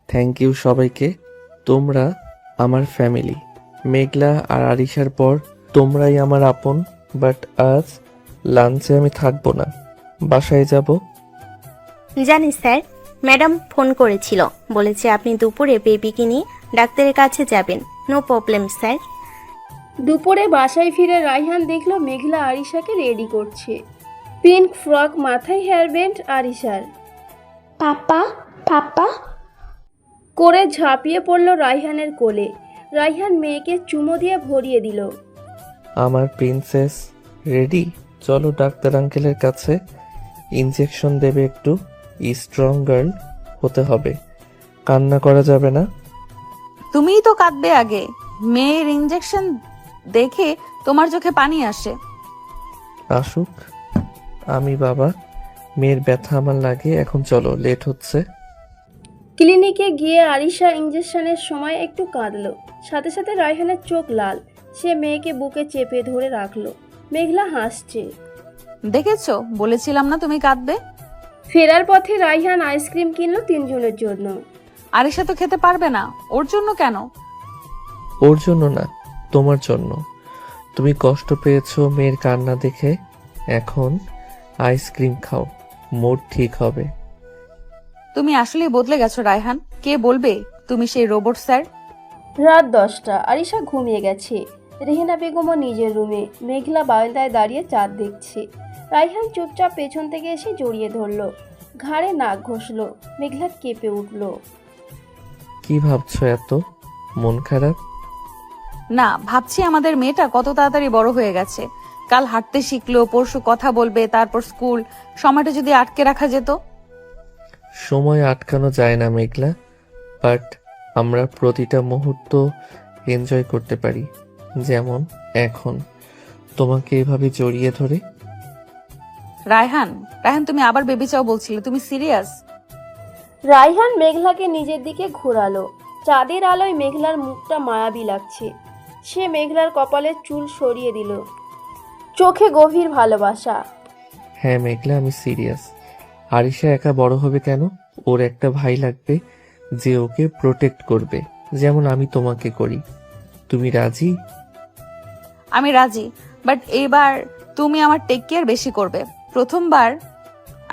থ্যাংক ইউ সবাইকে, তোমরা আমার ফ্যামিলি। মেঘলা আর আরিশার পর তোমরাই আমার আপন। বাট আজ লাঞ্চে আমি থাকবো না, বাসায় যাব। জানি স্যার, ম্যাডাম ফোন করেছিল, বলেছে আপনি দুপুরে বেবিকে নিয়ে ডাক্তারের কাছে যাবেন। No problem sir. দুপুরে বাসায় ফিরে রাইহান দেখলো মেঘলা আরিশাকে রেডি করছে। পিঙ্ক ফ্রক, মাথায় হেয়ার ব্যান্ড আরিশার। পাপা পাপা করে ঝাঁপিয়ে পড়ল রাইহানের কোলে। রাইহান মেয়েকে চুমো দিয়ে ভরিয়ে দিল। আমার প্রিন্সেস রেডি, চলো ডাক্তার আঙ্কেলের কাছে। ইনজেকশন দেবে, একটু স্ট্রং গার্ল হতে হবে, কান্না করা যাবে না। তুমিই তো কাঁদবে আগে। মেয়ের ইনজেকশন দেখে তোমার চোখে পানি আসে। আসুক, আমি বাবা, মেয়ের ব্যথা আমার লাগে। এখন চলো, লেট হচ্ছে। ক্লিনিকে গিয়ে আরিশা ইঞ্জেকশনের সময় একটু কাঁদলো। সাথে সাথে রাইহানের চোখ লাল। সে মেয়েকে বুকে চেপে ধরে রাখলো। মেঘলা হাসছে। দেখেছো, বলেছিলাম না তুমি কাঁদবে। ফেরার পথে রাইহান আইসক্রিম কিনলো তিনজনের জন্য। আরিশা তো খেতে পারবে না, ওর জন্য কেন? ওর জন্য না, তোমার জন্য। তুমি কষ্ট পেয়েছো মেয়ের কান্না দেখে, এখন আইসক্রিম খাও, মুড ঠিক হবে। তুমি আসলেই বদলে গেছো রায়হান। কে বলবে তুমি সেই রোবট স্যার? রাত 10টা। আরিশা ঘুমিয়ে গেছে। রেহেনা বেগমও নিজের রুমে। মেঘলা বারান্দায় দাঁড়িয়ে চাঁদ দেখছে। রাইহান চুপচাপ পেছন থেকে এসে জড়িয়ে ধরল। ঘাড়ে নাক ঘষল। মেঘলা কেঁপে উঠল। কি ভাবছো এত? মন খারাপ? না, ভাবছি আমাদের মেয়েটা কত তাড়াতাড়ি বড় হয়ে গেছে। কাল হাঁটতে শিখলো, পরশু কথা বলবে, তারপর স্কুল। সময়টা যদি আটকে রাখা যেত। সময় আটকানো যায় না মেঘলা, বাট আমরা প্রতিটা মুহূর্ত এনজয় করতে পারি। যেমন এখন তোমাকে এভাবে জড়িয়ে ধরে। রায়হান, রায়হান তুমি আবার বেবি চাও বলছিলে, তুমি সিরিয়াস? রায়হান মেঘলাকে নিজের দিকে ঘোরালো। চাঁদের আলোয় মেঘলার মুখটা মায়াবী লাগছে। সে মেঘলার কপালের চুল সরিয়ে দিল। চোখে গভীর ভালোবাসা। হ্যাঁ মেঘলা, আমি সিরিয়াস। আরিশা একা বড় হবে কেন? ওর একটা ভাই লাগবে যে ওকে প্রোটেক্ট করবে, যেমন আমি তোমাকে করি। তুমি রাজি? আমি রাজি, বাট এবার তুমি আমার টেক কেয়ার বেশি করবে। প্রথমবার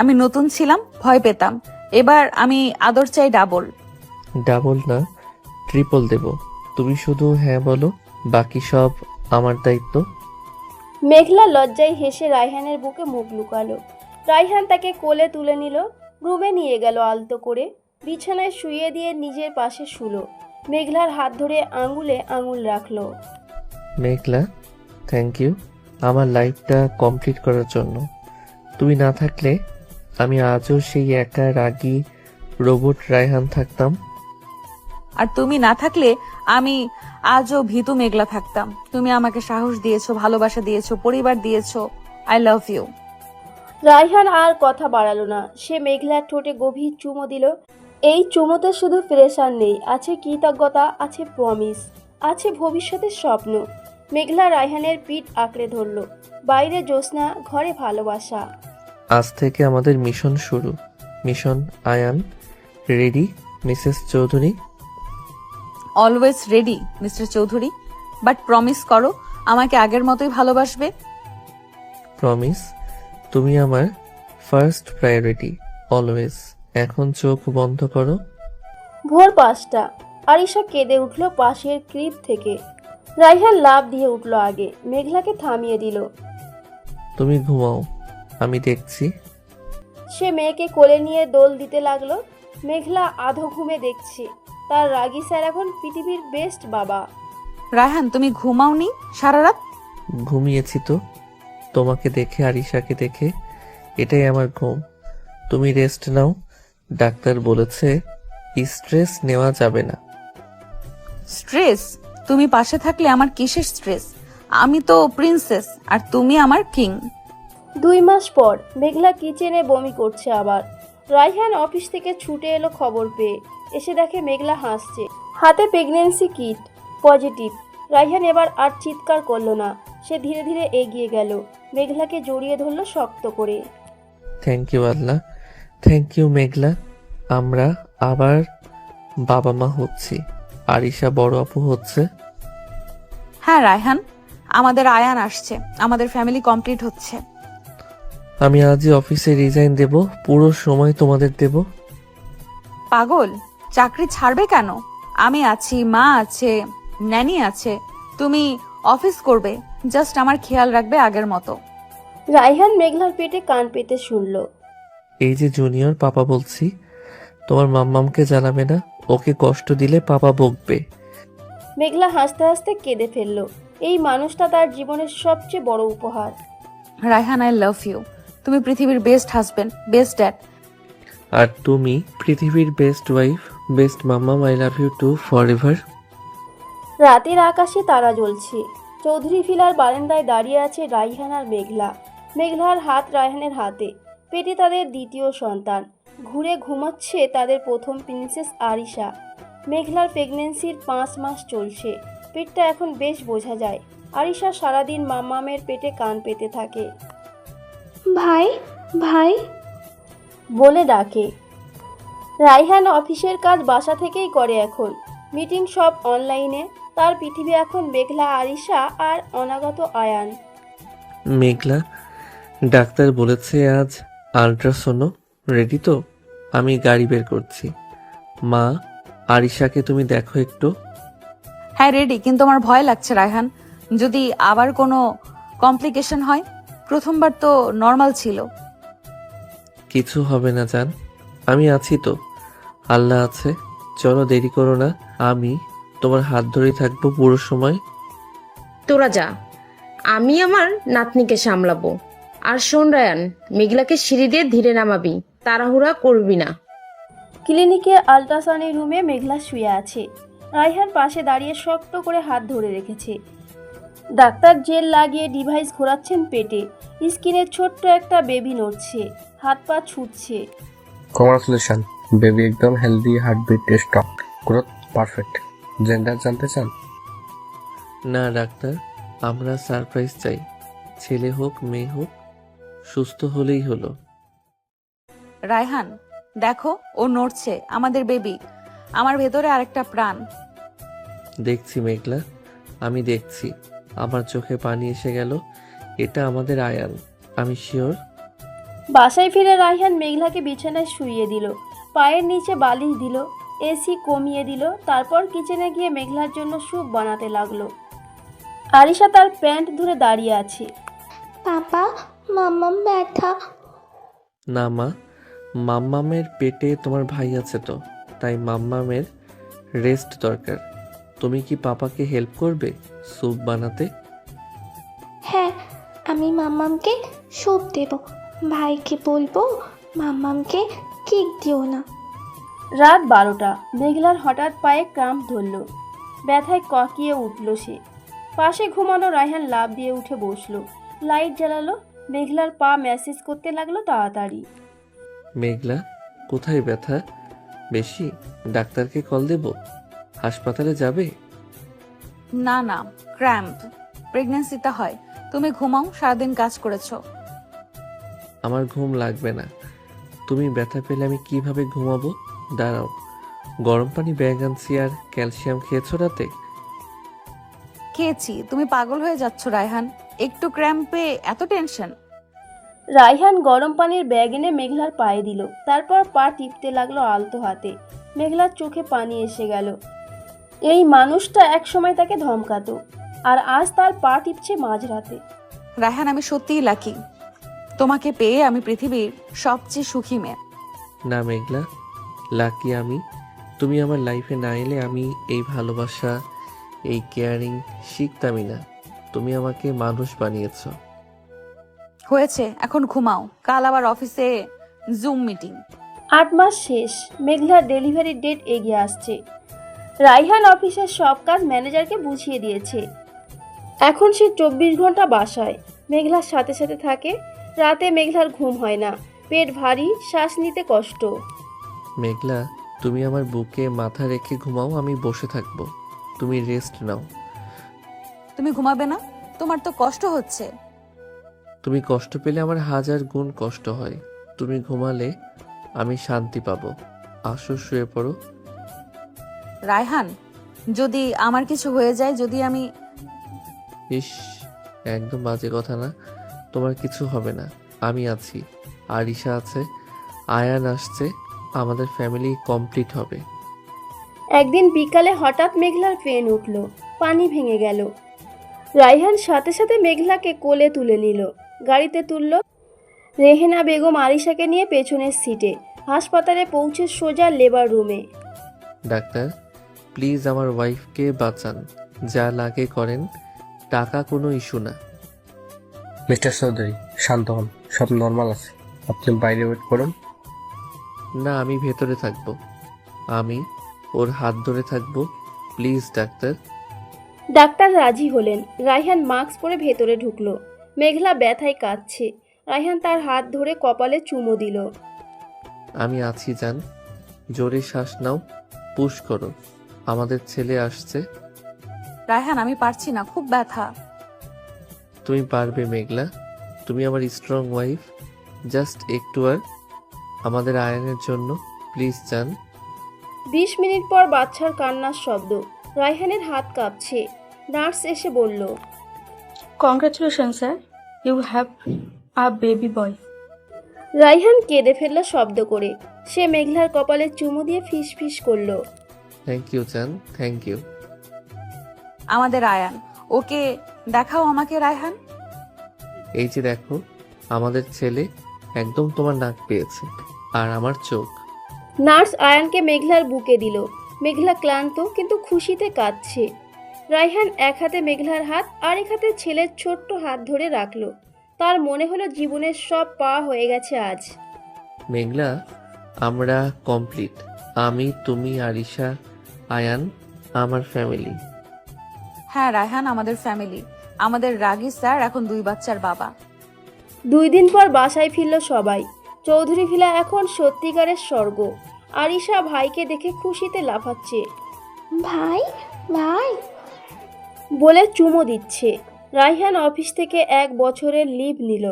আমি নতুন ছিলাম, ভয় পেতাম। এবার আমি আদর চাই ডাবল। ডাবল না, ট্রিপল দেব। তুমি শুধু হ্যাঁ বলো, বাকি সব আমার দায়িত্ব। মেঘলা লজ্জায় হেসে রায়হানের বুকে মুখ লুকালো। রায়হান তাকে কোলে তুলে নিল, রুমে নিয়ে গেল আলতো করে। বিছানায় শুইয়ে দিয়ে নিজের পাশে শুলো। মেঘলার হাত ধরে আঙুলে আঙুল রাখলো। মেঘলা, থ্যাংক ইউ আমার লাইফটা কমপ্লিট করার জন্য। তুমি না থাকলে আমি আজও সেই একা রাগী রোবট রায়হান থাকতাম। আর তুমি না থাকলে আমি আজও ভীতু মেঘলা থাকতাম। তুমি আমাকে সাহস দিয়েছো, ভালোবাসা দিয়েছো, পরিবার দিয়েছো। I love you. রায়হান আর কথা বাড়ালো না। সে মেঘলার ঠোঁটে গভীর চুমো দিল। এই চুমোতে শুধু প্রেশার নেই, আছে কৃতজ্ঞতা, আছে প্রমিস, আছে ভবিষ্যতের স্বপ্ন। মেঘলা রায়হানের পিঠ আঁকড়ে ধরল। বাইরে জ্যোৎস্না, ঘরে ভালোবাসা। আজ থেকে আমাদের মিশন শুরু। Mission Ayaan. Ready Mrs Chowdhury? Always ready Mr Chowdhury, but promise করো আমাকে আগের মতোই ভালোবাসবে। প্রমিস। তুমি আমার ফার্স্ট প্রায়োরিটি, অলওয়েজ। এখন চোখ বন্ধ করো। ভোর 5টা। আরিশা কেঁদে উঠল পাশের ক্রিব থেকে। রায়হান লাফ দিয়ে উঠল আগে, মেঘলাকে থামিয়ে দিল। তুমি ঘুমাও, আমি দেখছি। সে মেয়েকে কোলে নিয়ে দোল দিতে লাগলো। মেঘলা আধো ঘুমে দেখছে তার রাগী স্যার এখন পৃথিবীর বেস্ট বাবা। রায়হান তুমি ঘুমাওনি সারা রাত? ঘুমিয়েছি তো, তোমাকে দেখে, আরিশাকে দেখে। এটাই আমার ঘুম। তুমি রেস্ট নাও। ডাক্তার বলেছে স্ট্রেস নেওয়া যাবে না। স্ট্রেস? তুমি পাশে থাকলে আমার কিসের স্ট্রেস? আমি তো প্রিন্সেস আর তুমি আমার কিং। 2 মাস পর মেঘলা কিচেনে বমি করছে আবার। রায়হান অফিস থেকে ছুটে এলো খবর পেয়ে। এসে দেখে মেঘলা হাসছে, হাতে প্রেগন্যান্সি কিট, পজিটিভ। রায়হান এবার আর চিৎকার করলো না। সে ধীরে ধীরে এগিয়ে গেল, মেঘলাকে জড়িয়ে ধরল শক্ত করে। Thank you Allah, thank you Meghla. আমরা আবার বাবা মা হচ্ছি। আরিশা বড় আপু হচ্ছে। হ্যাঁ রায়হান, আমাদের আয়ান আসছে, আমাদের ফ্যামিলি কমপ্লিট হচ্ছে। আমি আজই অফিসে রিজাইন দেব, পুরো সময় তোমাদের দেব। পাগল, চাকরি ছাড়বে কেন? আমি আছি, মা আছে, ন্যানি আছে। তুমি অফিস করবে, জাস্ট আমার খেয়াল রাখবে আগের মতো। রায়হান মেঘলার পেটে কান পেতে শুনল। এই যে জুনিয়র পাপা বলছি, তোমার মাম্মামকে জানাবে না, ওকে কষ্ট দিলে পাপা বকবে। মেঘলা হাসতে হাসতে কেঁদে ফেলল। এই মানুষটা তার জীবনের সবচেয়ে বড় উপহার। Raihan I love you. তুমি পৃথিবীর বেস্ট হাজবেন্ড, বেস্ট ড্যাড। আর তুমি পৃথিবীর বেস্ট ওয়াইফ, বেস্ট মাম্মাম। I love you too forever. রাতের আকাশে তারা জ্বলছে। চৌধুরী ভিলার বারান্দায় দাঁড়িয়ে আছে রায়হান আর মেঘলা। মেঘলার হাত রায়হানের হাতে। পেটে তাদের দ্বিতীয় সন্তান। ঘুরে ঘুমাচ্ছে তাদের প্রথম প্রিন্সেস আরিশা। মেঘলার প্রেগন্যান্সির 5 মাস চলছে। পেটটা এখন বেশ বোঝা যায়। আরিশা সারাদিন মাম্মামের পেটে কান পেতে থাকে। ভাই ভাই বলে ডাকে। রায়হান অফিসের কাজ বাসা থেকেই করে এখন। মিটিং সব অনলাইনে। তার পৃথিবী এখন মেঘলা, আরিশা আর অনাগত আয়ান। মেঘলা, ডাক্তার বলেছে আজ আল্ট্রাসোনো। রেডি তো? আমি গাড়ি বের করছি। মা, আরিশাকে তুমি দেখো একটু। হ্যাঁ রেডি, কিন্তু আমার ভয় লাগছে রায়হান, যদি আবার কোনো কমপ্লিকেশন হয়। প্রথমবার তো নর্মাল ছিল। কিছু হবে না জান, আমি আছি তো, আল্লাহ আছে। চলো দেরি করো না, আমি তোমার হাত ধরেই থাকবো পুরো সময়। তোরা যা, আমি আমার নাতনিকে সামলাবো। আর শোন রায়ান, মেঘলাকে সিঁড়ি দিয়ে ধীরে নামাবি, তাড়াহুড়া করবি না। ক্লিনিকে আল্ট্রাসাউন্ডের রুমে মেঘলা শুয়ে আছে। রায়হান পাশে দাঁড়িয়ে শক্ত করে হাত ধরে রেখেছে। ডাক্তার জেল লাগিয়ে ডিভাইস ঘোরাচ্ছেন পেটে। স্কিনে ছোট্ট একটা বেবি নড়ছে, হাত পা ছুটছে। কংগ্রাচুলেশন, বেবি একদম healthy, heartbeat stop, growth perfect. Gender জানতে চান? না ডাক্তার, আমরা সারপ্রাইজ চাই। ছেলে হোক মেয়ে হোক, সুস্থ হলেই হলো। রায়হান দেখো, ও নড়ছে, আমাদের বেবি, আমার ভেতরে আরেকটা প্রাণ। দেখছি মেঘলা, আমি দেখছি। আমার চোখে পানি এসে গেল। এটা আমাদের আয়ান, আমি শিওর। বাসায় ফিরে রায়হান মেঘলাকে বিছানায় শুইয়ে দিল, পায়ের নিচে বালিশ দিল, এসি কমিয়ে দিল। তারপর কিচেনে গিয়ে মেঘলার জন্য স্যুপ বানাতে লাগলো। আরিশা তার প্যান্ট ধরে দাঁড়িয়ে আছে। পাপা, মাম্মাম ব্যথা। না মা, মাম্মামের পেটে তোমার ভাই আছে তো, তাই মাম্মামের রেস্ট দরকার। তুমি কি পাপাকে হেল্প করবে স্যুপ বানাতে? হ্যাঁ, আমি মাম্মামকে স্যুপ দেব। ভাইকে বলবো মাম্মামকে কেক দিও না। রাত 12টা। মেঘলার হঠাৎ পায়ে ক্রাম্প ধরল, ব্যথায় ককিয়ে উঠল সে। পাশে ঘুমানো রায়হান লাফ দিয়ে উঠে বসলো, লাইট জ্বালালো। মেঘলার পা ম্যাসেজ করতে লাগলো তাড়াতাড়ি। মেঘলা, কোথায় ব্যথা বেশি? ডাক্তারকে কল দেব? হাসপাতালে যাবে? না না, ক্র্যাম্প, প্রেগন্যান্সিতে হয়। তুমি ঘুমাও, সারাদিন কাজ করেছো। আমার ঘুম লাগবে না। তুমি ব্যথা পেলে আমি কিভাবে ঘুমাবো? দাঁড়াও, গরম পানি ব্যাগ আনছি। আর ক্যালসিয়াম খেয়েছো রাতে? খেয়েছি। তুমি পাগল হয়ে যাচ্ছ রায়হান, একটু ক্র্যাম্পে এত টেনশন? রায়হান গরম পানির ব্যাগ এনে মেঘলার পায়ে দিল, তারপর পা টিপতে লাগলো আলতো হাতে। মেঘলার চোখে পানি এসে গেল। এই মানুষটা একসময় তাকে ধমকাতো, আর আজ তার পা টিপছে মাঝরাতে। রায়হান, আমি সত্যিই লাকি। তোমাকে পেয়ে আমি পৃথিবীর সবচেয়ে সুখী মেয়ে। না মেঘলা, লাকি আমি। তুমি আমার লাইফে না এলে আমি এই ভালোবাসা, এই কেয়ারিং শিখতামই না। তুমি আমাকে মানুষ বানিয়েছো। হয়েছে, এখন ঘুমাও, কাল আবার অফিসে জুম মিটিং। 8 মাস শেষ। মেঘলার ডেলিভারির ডেট এগিয়ে আসছে। রায়হান অফিসের সব কাজ ম্যানেজারকে বুঝিয়ে দিয়েছে। এখন সে 24 ঘন্টা বাসায় মেঘলার সাথে সাথে থাকে। রাতে মেঘলার ঘুম হয় না, পেট ভারী, শ্বাস নিতে কষ্ট। মেঘলা, তুমি আমার বুকে মাথা রেখে ঘুমাও, আমি বসে থাকবো। তুমি রেস্ট নাও। তুমি ঘুমাবে না? তোমার তো কষ্ট হচ্ছে। তুমি কষ্ট পেলে আমার 1000 গুণ কষ্ট হয়। তুমি ঘুমালে আমি শান্তি পাবো। আসো, শুয়ে পড়ো। রায়হান, যদি আমার কিছু হয়ে যায়, যদি আমি... ইস, একদম বাজে কথা না। তোমার কিছু হবে না, আমি আছি। আরিশা আছে, আয়ান আসছে, আমাদের ফ্যামিলি কমপ্লিট হবে। একদিন বিকালে হঠাৎ মেঘলার পেন উঠল, পানি ভেঙে গেল। রায়হান সাথে সাথে মেঘলাকে কোলে তুলে নিল, গাড়িতে তুলল। রেহেনা বেগম আরিশাকে নিয়ে পেছনের সিটে। হাসপাতালে পৌঁছে সোজা লেবার রুমে। ডাক্তার, প্লিজ আমার ওয়াইফকে বাঁচান, যা লাগে করেন, টাকা কোনো ইস্যু না। মিস্টার চৌধুরী, শান্ত হন, সব নর্মাল আছে। আপনি বাইরে ওয়েট করুন। না, আমি ভেতরে থাকবো। আমি ওর হাত ধরে থাকবো, প্লিজ ডাক্তার। ডাক্তার রাজি হলেন। রায়হান মাস্ক পরে ভেতরে ঢুকলো। মেঘলা ব্যথায় কাঁদছে। রায়হান তার হাত ধরে কপালে চুমো দিল। আমি আছি জান, জোরে শ্বাস নাও, পুশ করো, আমাদের ছেলে আসছে। রায়হান, আমি পারছি না, খুব ব্যথা। তুমি পারবে মেঘলা, তুমি আমার স্ট্রং ওয়াইফ। জাস্ট একটু আর আমাদের আয়নের জন্য প্লিজ জান। 20 মিনিট পর বাচ্চার কান্নার শব্দ। রায়হানের হাত কাঁপছে। নার্স এসে বলল, congratulation sir, you have a baby boy. Raihan কেঁদে ফেলল শব্দ করে। সে মেঘলার কপালে চুমু দিয়ে ফিস ফিস করলো। থ্যাংক ইউ জান, থ্যাংক ইউ। আমাদের আয়ান, ওকে দেখাও আমাকে রায়হান। এই যে দেখো, আমাদের ছেলে একদম তোমার নাক পেয়েছে আর আমার চোখ। নার্স আয়ানকে মেঘলার বুকে দিল। মেঘলা ক্লান্ত কিন্তু খুশিতে কাঁদছে। রায়হান এক হাতে মেঘলার হাত আর এক হাতে ছেলের ছোট্ট হাত ধরে রাখলো। তার মনে হলো জীবনের সব পাওয়া হয়ে গেছে আজ। মেঘলা, আমরা কমপ্লিট। আমি, তুমি, আরিশা, আয়ান, আমার ফ্যামিলি। হ্যাঁ রায়হান, আমাদের ফ্যামিলি। আমাদের রাগী স্যার এখন 2 বাচ্চার বাবা। 2 দিন পর বাসায় ফিরল সবাই। চৌধুরী ভিলা এখন সত্যিকারের স্বর্গ। আরিশা ভাইকে দেখে খুশিতে লাফাচ্ছে, ভাই ভাই বলে চুমো দিচ্ছে। রায়হান অফিস থেকে 1 বছরের লিভ নিল।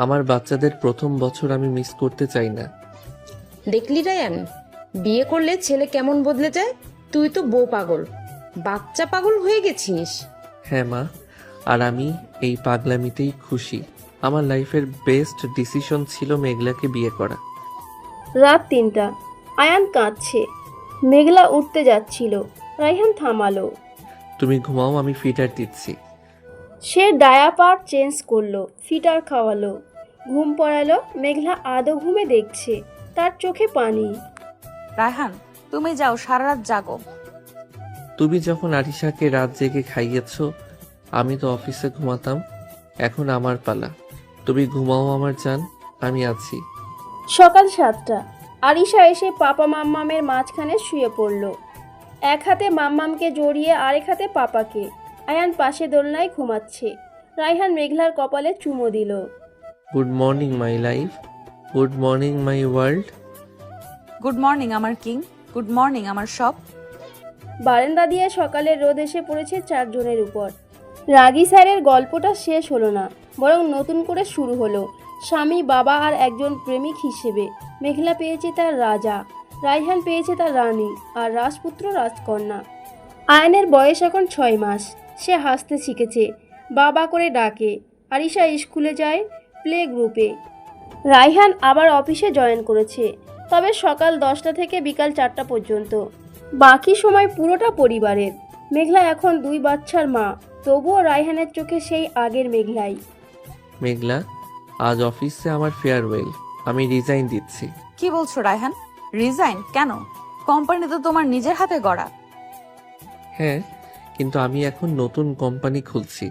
আমার বাচ্চাদের প্রথম বছর আমি মিস করতে চাই না। দেখলি রায়ান, বিয়ে করলে ছেলে কেমন বদলে যায়। তুই তো বউ পাগল, বাচ্চা পাগল হয়ে গেছিস। হ্যাঁ মা, আর আমি এই পাগলামিতেই খুশি। আমার লাইফের বেস্ট ডিসিশন ছিল মেঘলাকে বিয়ে করা। রাত 3টা। আয়ান কাঁদছে। মেঘলা উঠতে যাচ্ছিল। রায়হান থামালো। তুমি ঘুমাও, আমি ফিটার দিচ্ছি। সে ডায়াপার চেঞ্জ করলো, ফিটার খাওয়ালো, ঘুম পড়ালো। মেঘলা আদো ঘুমে দেখছে, তার চোখে পানি। রায়হান, তুমি যাও, সারা রাত জাগো। তুমি যখন আরিশাকে রাত জেগে খাইয়েছো, আমি তো অফিসে ঘুমাতাম। এখন আমার পালা। তুমি ঘুমাও আমার জান, আমি আছি। সকাল 7টা। আরিশা এসে পাপা মাম্মামের মাঝখানে শুয়ে পড়ল। এক হাতে মাম্মামকে জড়িয়ে আরেক হাতে পাপাকে। আয়ান পাশে দোলনায় ঘুমাচ্ছে। রায়হান মেঘলার কপালে চুমো দিল। Good morning my life, good morning my world. Good morning আমার কিং, গুড মর্নিং আমার সব। বারান্দা দিয়ে সকালের রোদ এসে পড়েছে 4 জনের উপর। রাগী স্যারের গল্পটা শেষ হলো না, বরং নতুন করে শুরু হলো। স্বামী, বাবা আর একজন প্রেমিক হিসেবে মেঘলা পেয়েছে তার রাজা, রায়হান পেয়েছে তার রানী আর রাজপুত্র রাজকন্যা। আয়নের বয়স এখন 6 মাস। সে হাসতে শিখেছে, বাবা করে ডাকে। আরিশা স্কুলে যায়, প্লে গ্রুপে। রায়হান আবার অফিসে জয়েন করেছে, তবে সকাল 10টা থেকে বিকাল 4টা পর্যন্ত। বাকি সময় পুরোটা পরিবারের। মেঘলা এখন 2 বাচ্চার মা, তবুও রায়হানের চোখে সেই আগের মেঘলাই। মেঘলা, আজ অফিসে আমার ফেয়ারওয়েল। আমি রিজাইন দিচ্ছি। কি বলছো রায়হান? রিজাইন কেন? কোম্পানি তো তোমার নিজের হাতে গড়া। হ্যাঁ, কিন্তু আমি এখন নতুন কোম্পানি খুলছি,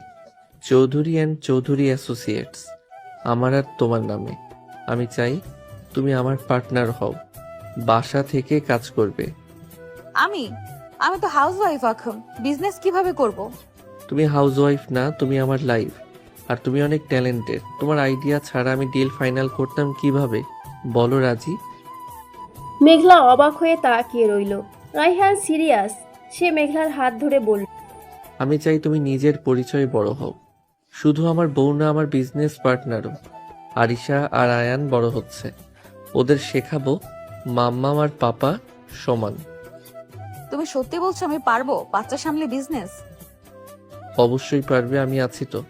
চৌধুরী অ্যান্ড চৌধুরী অ্যাসোসিয়েটস, আমার আর তোমার নামে। আমি চাই তুমি আমার পার্টনার হও, বাসা থেকে কাজ করবে। আমি তো হাউসওয়াইফ, এখন বিজনেস কিভাবে করব? তুমি হাউসওয়াইফ না, তুমি আমার লাইফ। আর তুমি অনেক ট্যালেন্টেড। তোমার আইডিয়া ছাড়া আমি ডিল ফাইনাল করতাম কিভাবে? বলো রাজি? মেঘলা অবাক হয়ে তাকিয়ে রইল। রায়হান সিরিয়াস। সে মেঘলার হাত ধরে বলল, আমি চাই তুমি নিজের পরিচয়ে বড় হও। শুধু আমার বউ না, আমার বিজনেস পার্টনারও। আরিশা আর আয়ান বড় হচ্ছে, ওদের শেখাবো মাম্মাম আর পাপা সমান। তুমি সত্যি বলছো আমি পারবো বাচ্চা সামলে বিজনেস? অবশ্যই পারবে, আমি আছি তো।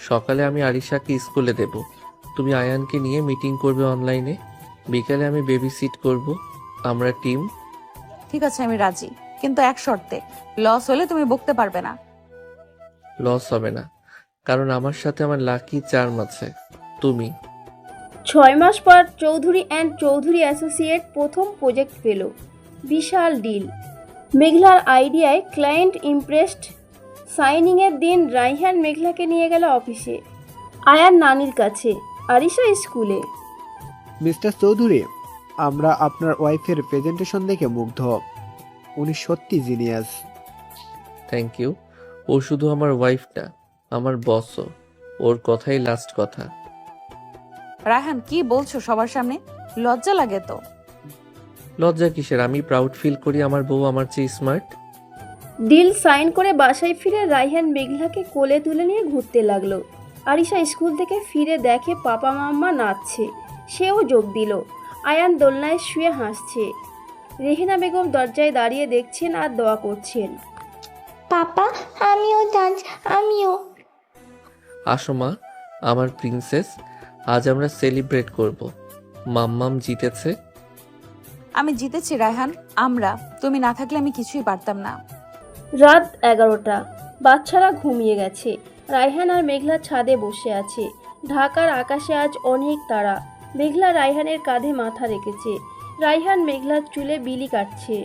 সকালে আমি আরিশাকে স্কুলে দেব, তুমি আয়ানকে নিয়ে মিটিং করবে অনলাইনে। বিকালে আমি বেবি সিট করব। আমরা টিম। ঠিক আছে, আমি রাজি, কিন্তু এক শর্তে। লস হলে তুমি বকতে পারবে না। লস হবে না, কারণ আমার সাথে আমার লাকি চার্ম আছে, তুমি। 6 মাস পর চৌধুরী অ্যান্ড চৌধুরী অ্যাসোসিয়েট প্রথম প্রজেক্ট পেল। বিশাল ডিল। মেঘলার আইডিয়ায় ক্লায়েন্ট ইমপ্রেসড। সাইনিংয়ের দিন রায়হান মেঘলাকে নিয়ে গেল অফিসে, আয়ান নানির কাছে, আরিশা স্কুলে। মিস্টার চৌধুরী, আমরা আপনার ওয়াইফের প্রেজেন্টেশন দেখে মুগ্ধ। উনি সত্যি জিনিয়াস। Thank you. ও শুধু আমার ওয়াইফ না, আমার বসও। ওর কথাই লাস্ট কথা। রায়হান, কি বলছো সবার সামনে? লজ্জা লাগে তো। লজ্জা কিসের? আমি প্রাউড ফিল করি আমার বউ আমার চেয়ে স্মার্ট। ডিল সাইন করে বাসায় ফিরে রায়হান মেঘলাকে কোলে তুলে নিয়ে ঘুরতে লাগলো। আরিশা স্কুল থেকে ফিরে দেখে পাপা মাম্মা নাচছে, সেও যোগ দিল। আয়ান দোলনায় শুয়ে হাসছে। রেহেনা বেগম দরজায় দাঁড়িয়ে দেখছেন আর দোয়া করছেন। পাপা আমিও ডান্স, আমিও। আসো মা, আমার প্রিন্সেস, আজ আমরা সেলিব্রেট করব। মাম্মাম জিতেছে। আমি জিতেছি রায়হান, আমরা। তুমি না থাকলে আমি কিছুই পারতাম না। রাত 11টা। বাচ্চারা ঘুমিয়ে গেছে। রায়হান আর মেঘলা ছাদে বসে আছে। ঢাকার আকাশে আজ অনেক তারা। মেঘলা রায়হানের কাঁধে মাথা রেখেছে। রায়হান মেঘলার চুলে বিলি কাটছে।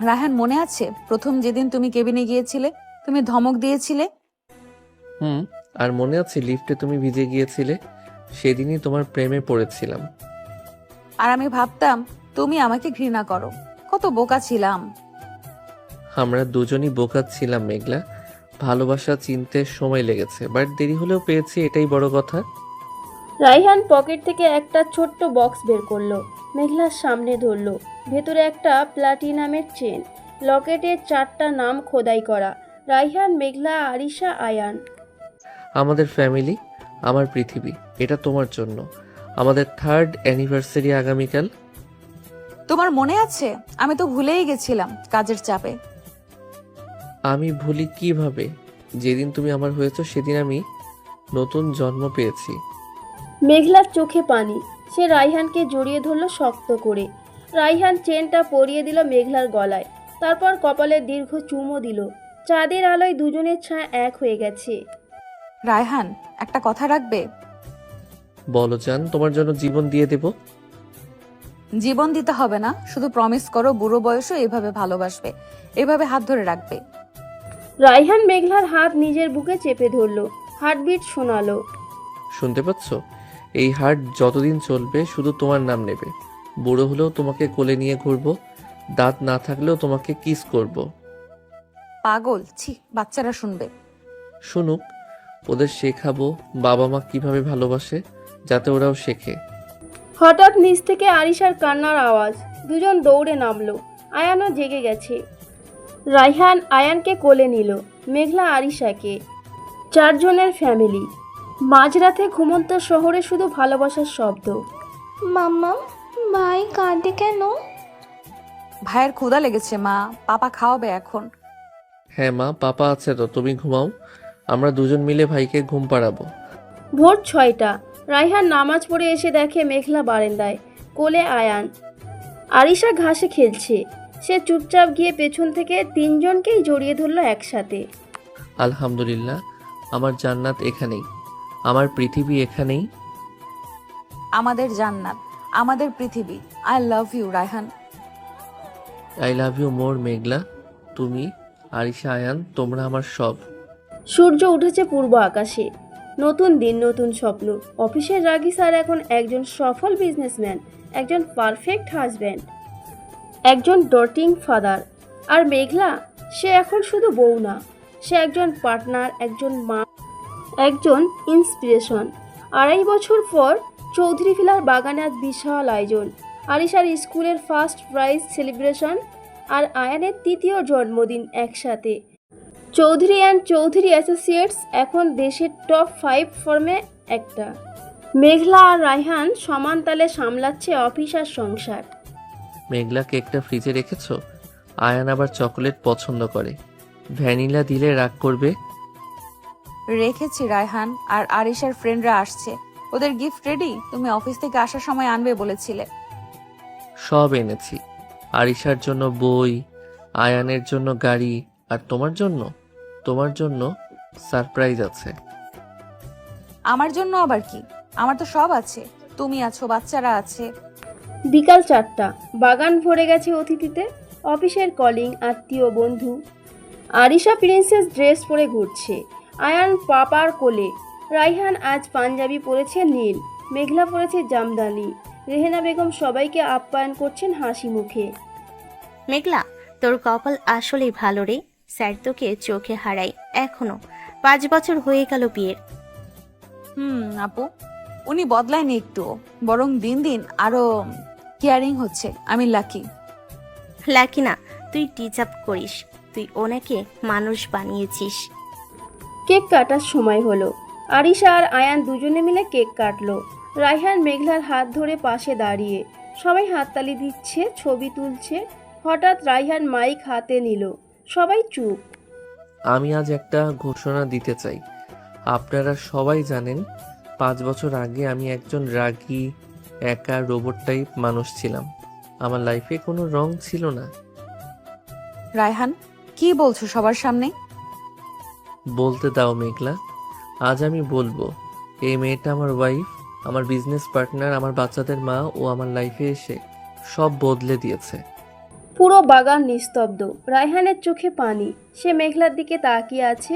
রায়হান, মনে আছে প্রথম যেদিন তুমি কেবিনে গিয়েছিলে, তুমি ধমক দিয়েছিলে? হুম, আর মনে আছে লিফটে তুমি ভিজে গিয়েছিলে? সেদিনই তোমার প্রেমে পড়েছিলাম। আর আমি ভাবতাম তুমি আমাকে ঘৃণা করো। কত বোকা ছিলাম। আমরা দুজনই বোকা ছিলাম মেঘলা। ভালোবাসা চিনতে সময় লেগেছে, বাট দেরি হলেও পেয়েছি, এটাই বড় কথা। রায়হান পকেট থেকে একটা ছোট্ট বক্স বের করলো, মেঘলার সামনে ধরলো। ভেতরে একটা প্লাটিনামের চেন, লকেটের 4টা নাম খোদাই করা। রায়হান, মেঘলা, আরিশা, আয়ান। আমাদের ফ্যামিলি, আমার পৃথিবী, এটা তোমার জন্য। আমাদের 3rd অ্যানিভার্সারি আগামীকাল। তোমার মনে আছে? আমি তো ভুলেই গেছিলাম কাজের চাপে। আমি ভুলি কিভাবে? যেদিন তুমি আমার হয়েছো সেদিন আমি নতুন জন্ম পেয়েছি। মেঘলার চোখে পানি। সে রায়হানকে জড়িয়ে ধরলো শক্ত করে। রায়হান চেনটা পরিয়ে দিল মেঘলার গলায়, তারপর কপালে দীর্ঘ চুমো দিল। চাঁদের আলোয় দুজনের ছায়া এক হয়ে গেছে। রায়হান, একটা কথা রাখবে? বলো জান, তোমার জন্য জীবন দিয়ে দেব। জীবন দিতে হবে না, শুধু প্রমিস করো বুড়ো বয়সে এভাবে ভালোবাসবে, এভাবে হাত ধরে রাখবে। রায়হান মেঘলার হাত নিজের বুকে চেপে ধরলো, হার্টবিট শোনালো। শুনতে পাচ্ছ? এই হার্ট যতদিন চলবে শুধু তোমার নাম নেবে। বুড়ো হলেও তোমাকে কোলে নিয়ে ঘুরবো, দাঁত না থাকলেও তোমাকে কিস করব। পাগল, ছি, বাচ্চারা শুনবে। শুনুক, ওদের শেখাবো বাবা মা কিভাবে ভালোবাসে, যাতে ওরাও শেখে। হঠাৎ নিচ থেকে আরিশার কান্নার আওয়াজ। দুজন দৌড়ে নামলো। আয়ানও জেগে গেছে। রায়হান আয়ানকে কোলে নিল, মেঘলা আরিশাকে। 4 জনের ফ্যামিলি। মাঝরাতে ঘুমন্ত শহরে শুধু ভালোবাসার শব্দ। মাম্মা, ভাই কাঁদে কেন? ভাইয়ের ক্ষুধা লেগেছে মা, পাপা খাওয়াবে এখন। হ্যাঁ মা, পাপা আছে তো, তুমি ঘুমাও, আমরা দুজন মিলে ভাইকে ঘুম পাড়াবো। ভোর 6টা। রায়হান নামাজ পড়ে এসে দেখে মেঘলা বারান্দায়, কোলে আয়ান। আরিশা ঘাসে খেলছে। সে চুপচাপ গিয়ে পেছন থেকে 3 জনকেই জড়িয়ে ধরলো একসাথে। আলহামদুলিল্লাহ, আমার জান্নাত এখানেই, আমার পৃথিবী এখানেই। আমাদের জান্নাত, আমাদের পৃথিবী। I love you Raihan. I love you more Meghla. তুমি, আরিশা, আয়ান, তোমরা আমার সব। সূর্য উঠেছে পূর্ব আকাশে। নতুন দিন, নতুন স্বপ্ন। অফিসের রাগী স্যার এখন একজন সফল বিজনেসম্যান, একজন পারফেক্ট হাজব্যান্ড, একজন ডটিং ফাদার। আর মেঘলা, সে এখন শুধু বউ না, সে একজন পার্টনার, একজন মা, একজন ইন্সপিরেশন। 2.5 বছর পর চৌধুরী ভিলার বাগানে আজ বিশাল আয়োজন। আরিশার স্কুলের ফার্স্ট প্রাইজ সেলিব্রেশন আর আয়ানের 3য় জন্মদিন একসাথে। চৌধুরী অ্যান্ড চৌধুরী অ্যাসোসিয়েটস এখন দেশের টপ 5 ফার্মে একটা। মেঘলা আর রায়হান সমান তালে সামলাচ্ছে অফিস আর সংসার। মেঘলা, কেকটা ফ্রিজে রেখেছো? আয়ান আবার চকোলেট পছন্দ করে, ভ্যানিলা দিলে রাগ করবে। রেখেছি রায়হান, আর আরিশার ফ্রেন্ডরা আসছে, ওদের গিফট রেডি, তুমি অফিস থেকে আসার সময় আনবে বলেছিলে। সব এনেছি। আরিশার জন্য বই, আয়ানের জন্য গাড়ি, আর তোমার জন্য সারপ্রাইজ আছে। আমার জন্য আবার কি? আমার তো সব আছে, তুমি আছো, বাচ্চারা আছে। বিকাল 4টা। বাগান ভরে গেছে অতিথিতে। অফিসের কলিং, আত্মীয়, বন্ধু। আরিশা প্রিন্সেস ড্রেস পরে ঘুরছে, আয়ান পাপার কোলে। রায়হান আজ পাঞ্জাবি পরেছে নীল, মেঘলা পরেছে জামদানি। রেহেনা বেগম সবাইকে আপ্যায়ন করছেন হাসি মুখে। মেঘলা, তোর কপাল আসলেই ভালো রে। স্যার তোকে চোখে হারাই এখনো। 5 বছর হয়ে গেল বিয়ের। আপু, উনি বদলায়নি একটু, বরং দিন দিন আরো কেয়ারিং হচ্ছে। আমি লাকি। লাকি না, তুই টিচ আপ করিস। তুই ওনাকে মানুষ বানিয়েছিস। কেক কাটার সময় হলো। আরিশা আর আয়ান দুজনে মিলে কেক কাটলো। রায়হান মেঘলার হাত ধরে পাশে দাঁড়িয়ে। সবাই হাততালি দিচ্ছে, ছবি তুলছে। হঠাৎ রায়হান মাইক হাতে নিল। সবাই চুপ। আমি আজ একটা ঘোষণা দিতে চাই। আপনারা সবাই জানেন 5 বছর আগে আমি একজন রাগী, একা, রোবট টাইপ মানুষ ছিলাম। আমার লাইফে কোনো রং ছিল না। রায়হান, কি বলছো সবার সামনে? বলতে দাও মেঘলা, আজ আমি বলবো। এই মেয়েটা আমার ওয়াইফ, আমার বিজনেস পার্টনার, আমার বাচ্চাদের মা ও আমার লাইফে এসে সব বদলে দিয়েছে। পুরো বাগান নিস্তব্ধ। রায়হানের চোখে পানি। সে মেঘলার দিকে তাকিয়ে আছে।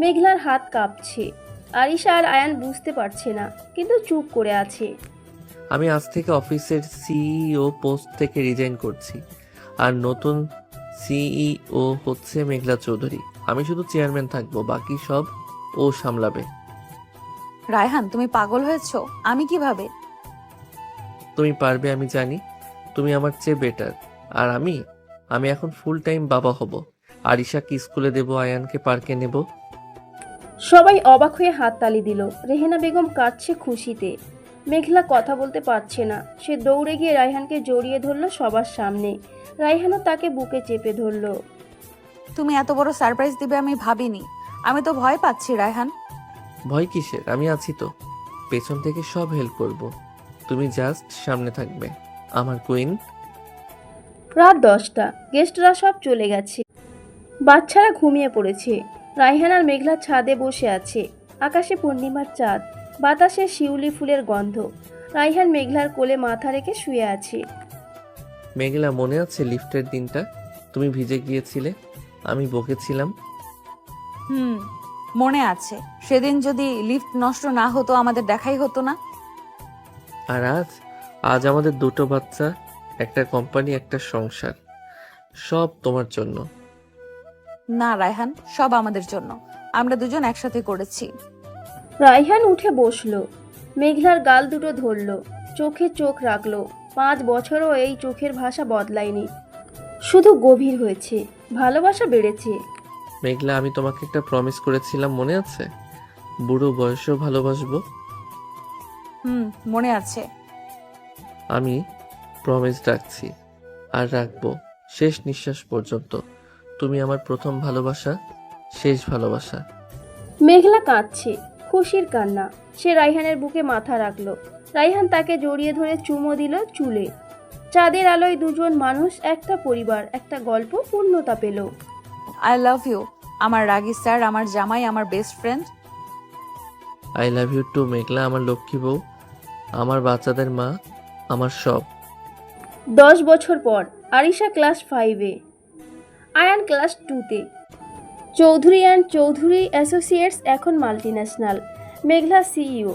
মেঘলার হাত কাঁপছে। আরিশা আর আয়ান বুঝতে পারছে না, কিন্তু চুপ করে আছে। আমি আজ থেকে অফিসের সিইও পোস্ট থেকে রিজাইন করছি, আর নতুন সিইও হচ্ছে মেঘলা চৌধুরী। আমি শুধু চেয়ারম্যান থাকবো, বাকি সব ও সামলাবে। রায়হান, তুমি পাগল হয়েছো? আমি কিভাবে? তুমি পারবে, আমি জানি। তুমি আমার চেয়ে বেটার। আর আমি এখন ফুল টাইম বাবা হব। আরিশাকে স্কুলে দেব, আয়ানকে পার্কে নেব। সবাই অবাক হয়ে হাততালি দিল। রেহেনা বেগম কাঁদছে খুশিতে। মেঘলা কথা বলতে পারছে না। সে দৌড়ে গিয়ে রায়হানকে জড়িয়ে ধরল সবার সামনে। রায়হানও তাকে বুকে চেপে ধরল। তুমি এত বড় সারপ্রাইজ দিবে আমি ভাবিনি। আমি তো ভয় পাচ্ছি রায়হান। ভয় কিসের? আমি আছি তো, পেছন থেকে সব হেল্প করব। তুমি জাস্ট সামনে থাকবে, আমার কুইন। রাত 10টা। গেস্টরা সব চলে গেছে। বাচ্চারা ঘুমিয়ে পড়েছে। রায়হান আর মেঘলা ছাদে বসে আছে। আকাশে পূর্ণিমার চাঁদ, বাতাসে শিউলি ফুলের গন্ধ। রায়হান মেঘলার কোলে মাথা রেখে শুয়ে আছে। মেঘলা, মনে আছে লিফটের দিনটা? তুমি ভিজে গিয়েছিলে, আমি বকেছিলাম। মনে আছে। সেদিন যদি লিফট নষ্ট না হতো আমাদের দেখাই হতো না। আর আজ আমাদের দুটো বাচ্চা, একটা কোম্পানি, একটা সংসার। সব তোমার জন্য। না রায়হান, সব আমাদের জন্য। আমরা দুজন একসাথে করেছি। রায়হান উঠে বসলো। মেঘলার গাল দুটো ধরলো, চোখে চোখ রাখলো। 5 বছরও এই চোখের ভাষা বদলায়নি, শুধু গভীর হয়েছে। ভালোবাসা বেড়েছে। মেঘলা, আমি তোমাকে একটা প্রমিস করেছিলাম, মনে আছে? বুড়ো বয়সেও ভালোবাসবো। মনে আছে। আমি প্রমিস রাখছি, আর রাখবো শেষ নিঃশ্বাস পর্যন্ত। তুমি আমার প্রথম ভালোবাসা, শেষ ভালোবাসা। মেঘলা কাঁদছে, খুশির কান্না। সে রায়হানের বুকে মাথা রাখলো। রায়হান তাকে জড়িয়ে ধরে চুমো দিল চুলে। চাঁদের আলোয় দুজন মানুষ, একটা পরিবার, একটা গল্প পূর্ণতা পেল। আই লাভ ইউ আমার রাগী স্যার, আমার জামাই, আমার best friend. I love you too Meghla, আমার লক্ষ্মী বউ, আমার বাচ্চাদের মা, আমার সব। 10 বছর পর আরিশা ক্লাস 5-এ, আয়ান ক্লাস 2-তে। চৌধুরী অ্যান্ড চৌধুরী অ্যাসোসিয়েটস এখন multinational. Meghla CEO,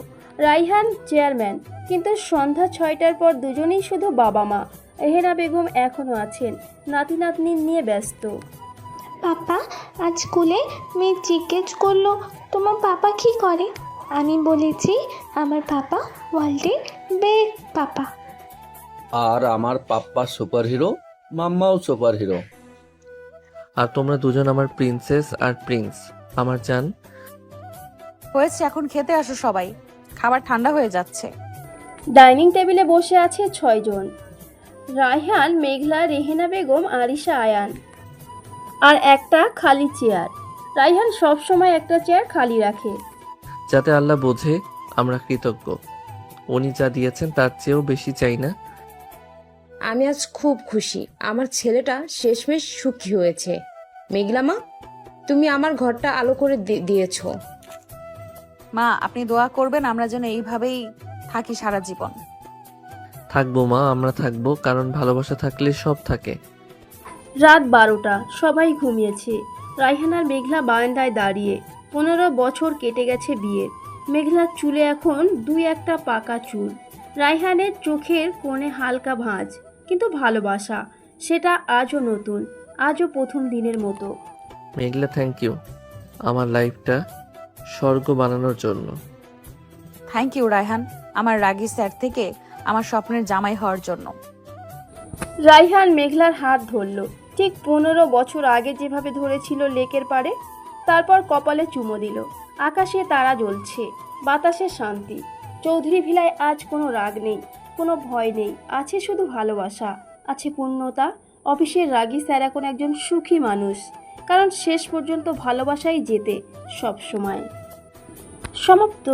Raihan chairman. কিন্তু সন্ধ্যা 6টার পর দুজনেই শুধু বাবা মা। রেহেনা বেগম এখনও আছেন, নাতি নাতনি নিয়ে ব্যস্ত। পাপা আজ স্কুলে মেয়ে জিজ্ঞেস করলো তোমার পাপা কি করে। আমি বলেছি আমার পাপা ওয়ার্ল্ডের বেস্ট পাপা। আর আমার পাপ্পা সুপার হিরো, মাম্মাও সুপার হিরো। আর তোমরা দুজন আমার প্রিন্সেস আর প্রিন্স, আমার জান। হয়েছে, এখন খেতে আসো সবাই, খাবার ঠান্ডা হয়ে যাচ্ছে। ডাইনিং টেবিলে বসে আছে 6 জন। রায়হান, মেঘলা, রেহেনা বেগম, আরিশা, আয়ান। আর একটা খালি চেয়ার। রায়হান সবসময় একটা চেয়ার খালি রাখে। যাতে আল্লাহ বোঝে আমরা কৃতজ্ঞ। উনি যা দিয়েছেন তার চেয়েও বেশি চাই না। আমি আজ খুব খুশি, আমার ছেলেটা শেষমেশ সুখী হয়েছে। মেঘলা মা, তুমি আমার ঘরটা আলো করে দিয়েছো। মা, আপনি দোয়া করবেন আমরা যেন এইভাবেই থাকি সারা জীবন। থাকবো মা, আমরা থাকবো, কারণ ভালোবাসা থাকলে সব থাকে। রাত 12টা, সবাই ঘুমিয়েছে। রায়হান আর মেঘলা বারান্দায় দাঁড়িয়ে। 15 বছর কেটে গেছে বিয়ের। মেঘলার চুলে এখন 2-1টা পাকা চুল। রায়হানের চোখের কোণে হালকা ভাঁজ, কিন্তু ভালোবাসা সেটা আজও নতুন, আজও প্রথম দিনের মতো। মেঘলা, থ্যাংক ইউ আমার লাইফটা স্বর্গ বানানোর জন্য। থ্যাংক ইউ রায়হান, আমার রাগী স্যার থেকে আমার স্বপ্নের জামাই হওয়ার জন্য। রায়হান মেঘলার হাত ধরল, ঠিক 15 বছর আগে যেভাবে ধরেছিল লেকের পাড়ে। তারপর কপালে চুমো দিল। আকাশে তারা জ্বলছে, বাতাসে শান্তি। চৌধুরী ভিলায় আজ কোনো রাগ নেই, কোনো ভয় নেই, আছে শুধু ভালোবাসা, আছে পূর্ণতা। অফিসের রাগী স্যার এখন একজন সুখী মানুষ, কারণ শেষ পর্যন্ত ভালোবাসাই জেতে সব সময়। সমাপ্ত।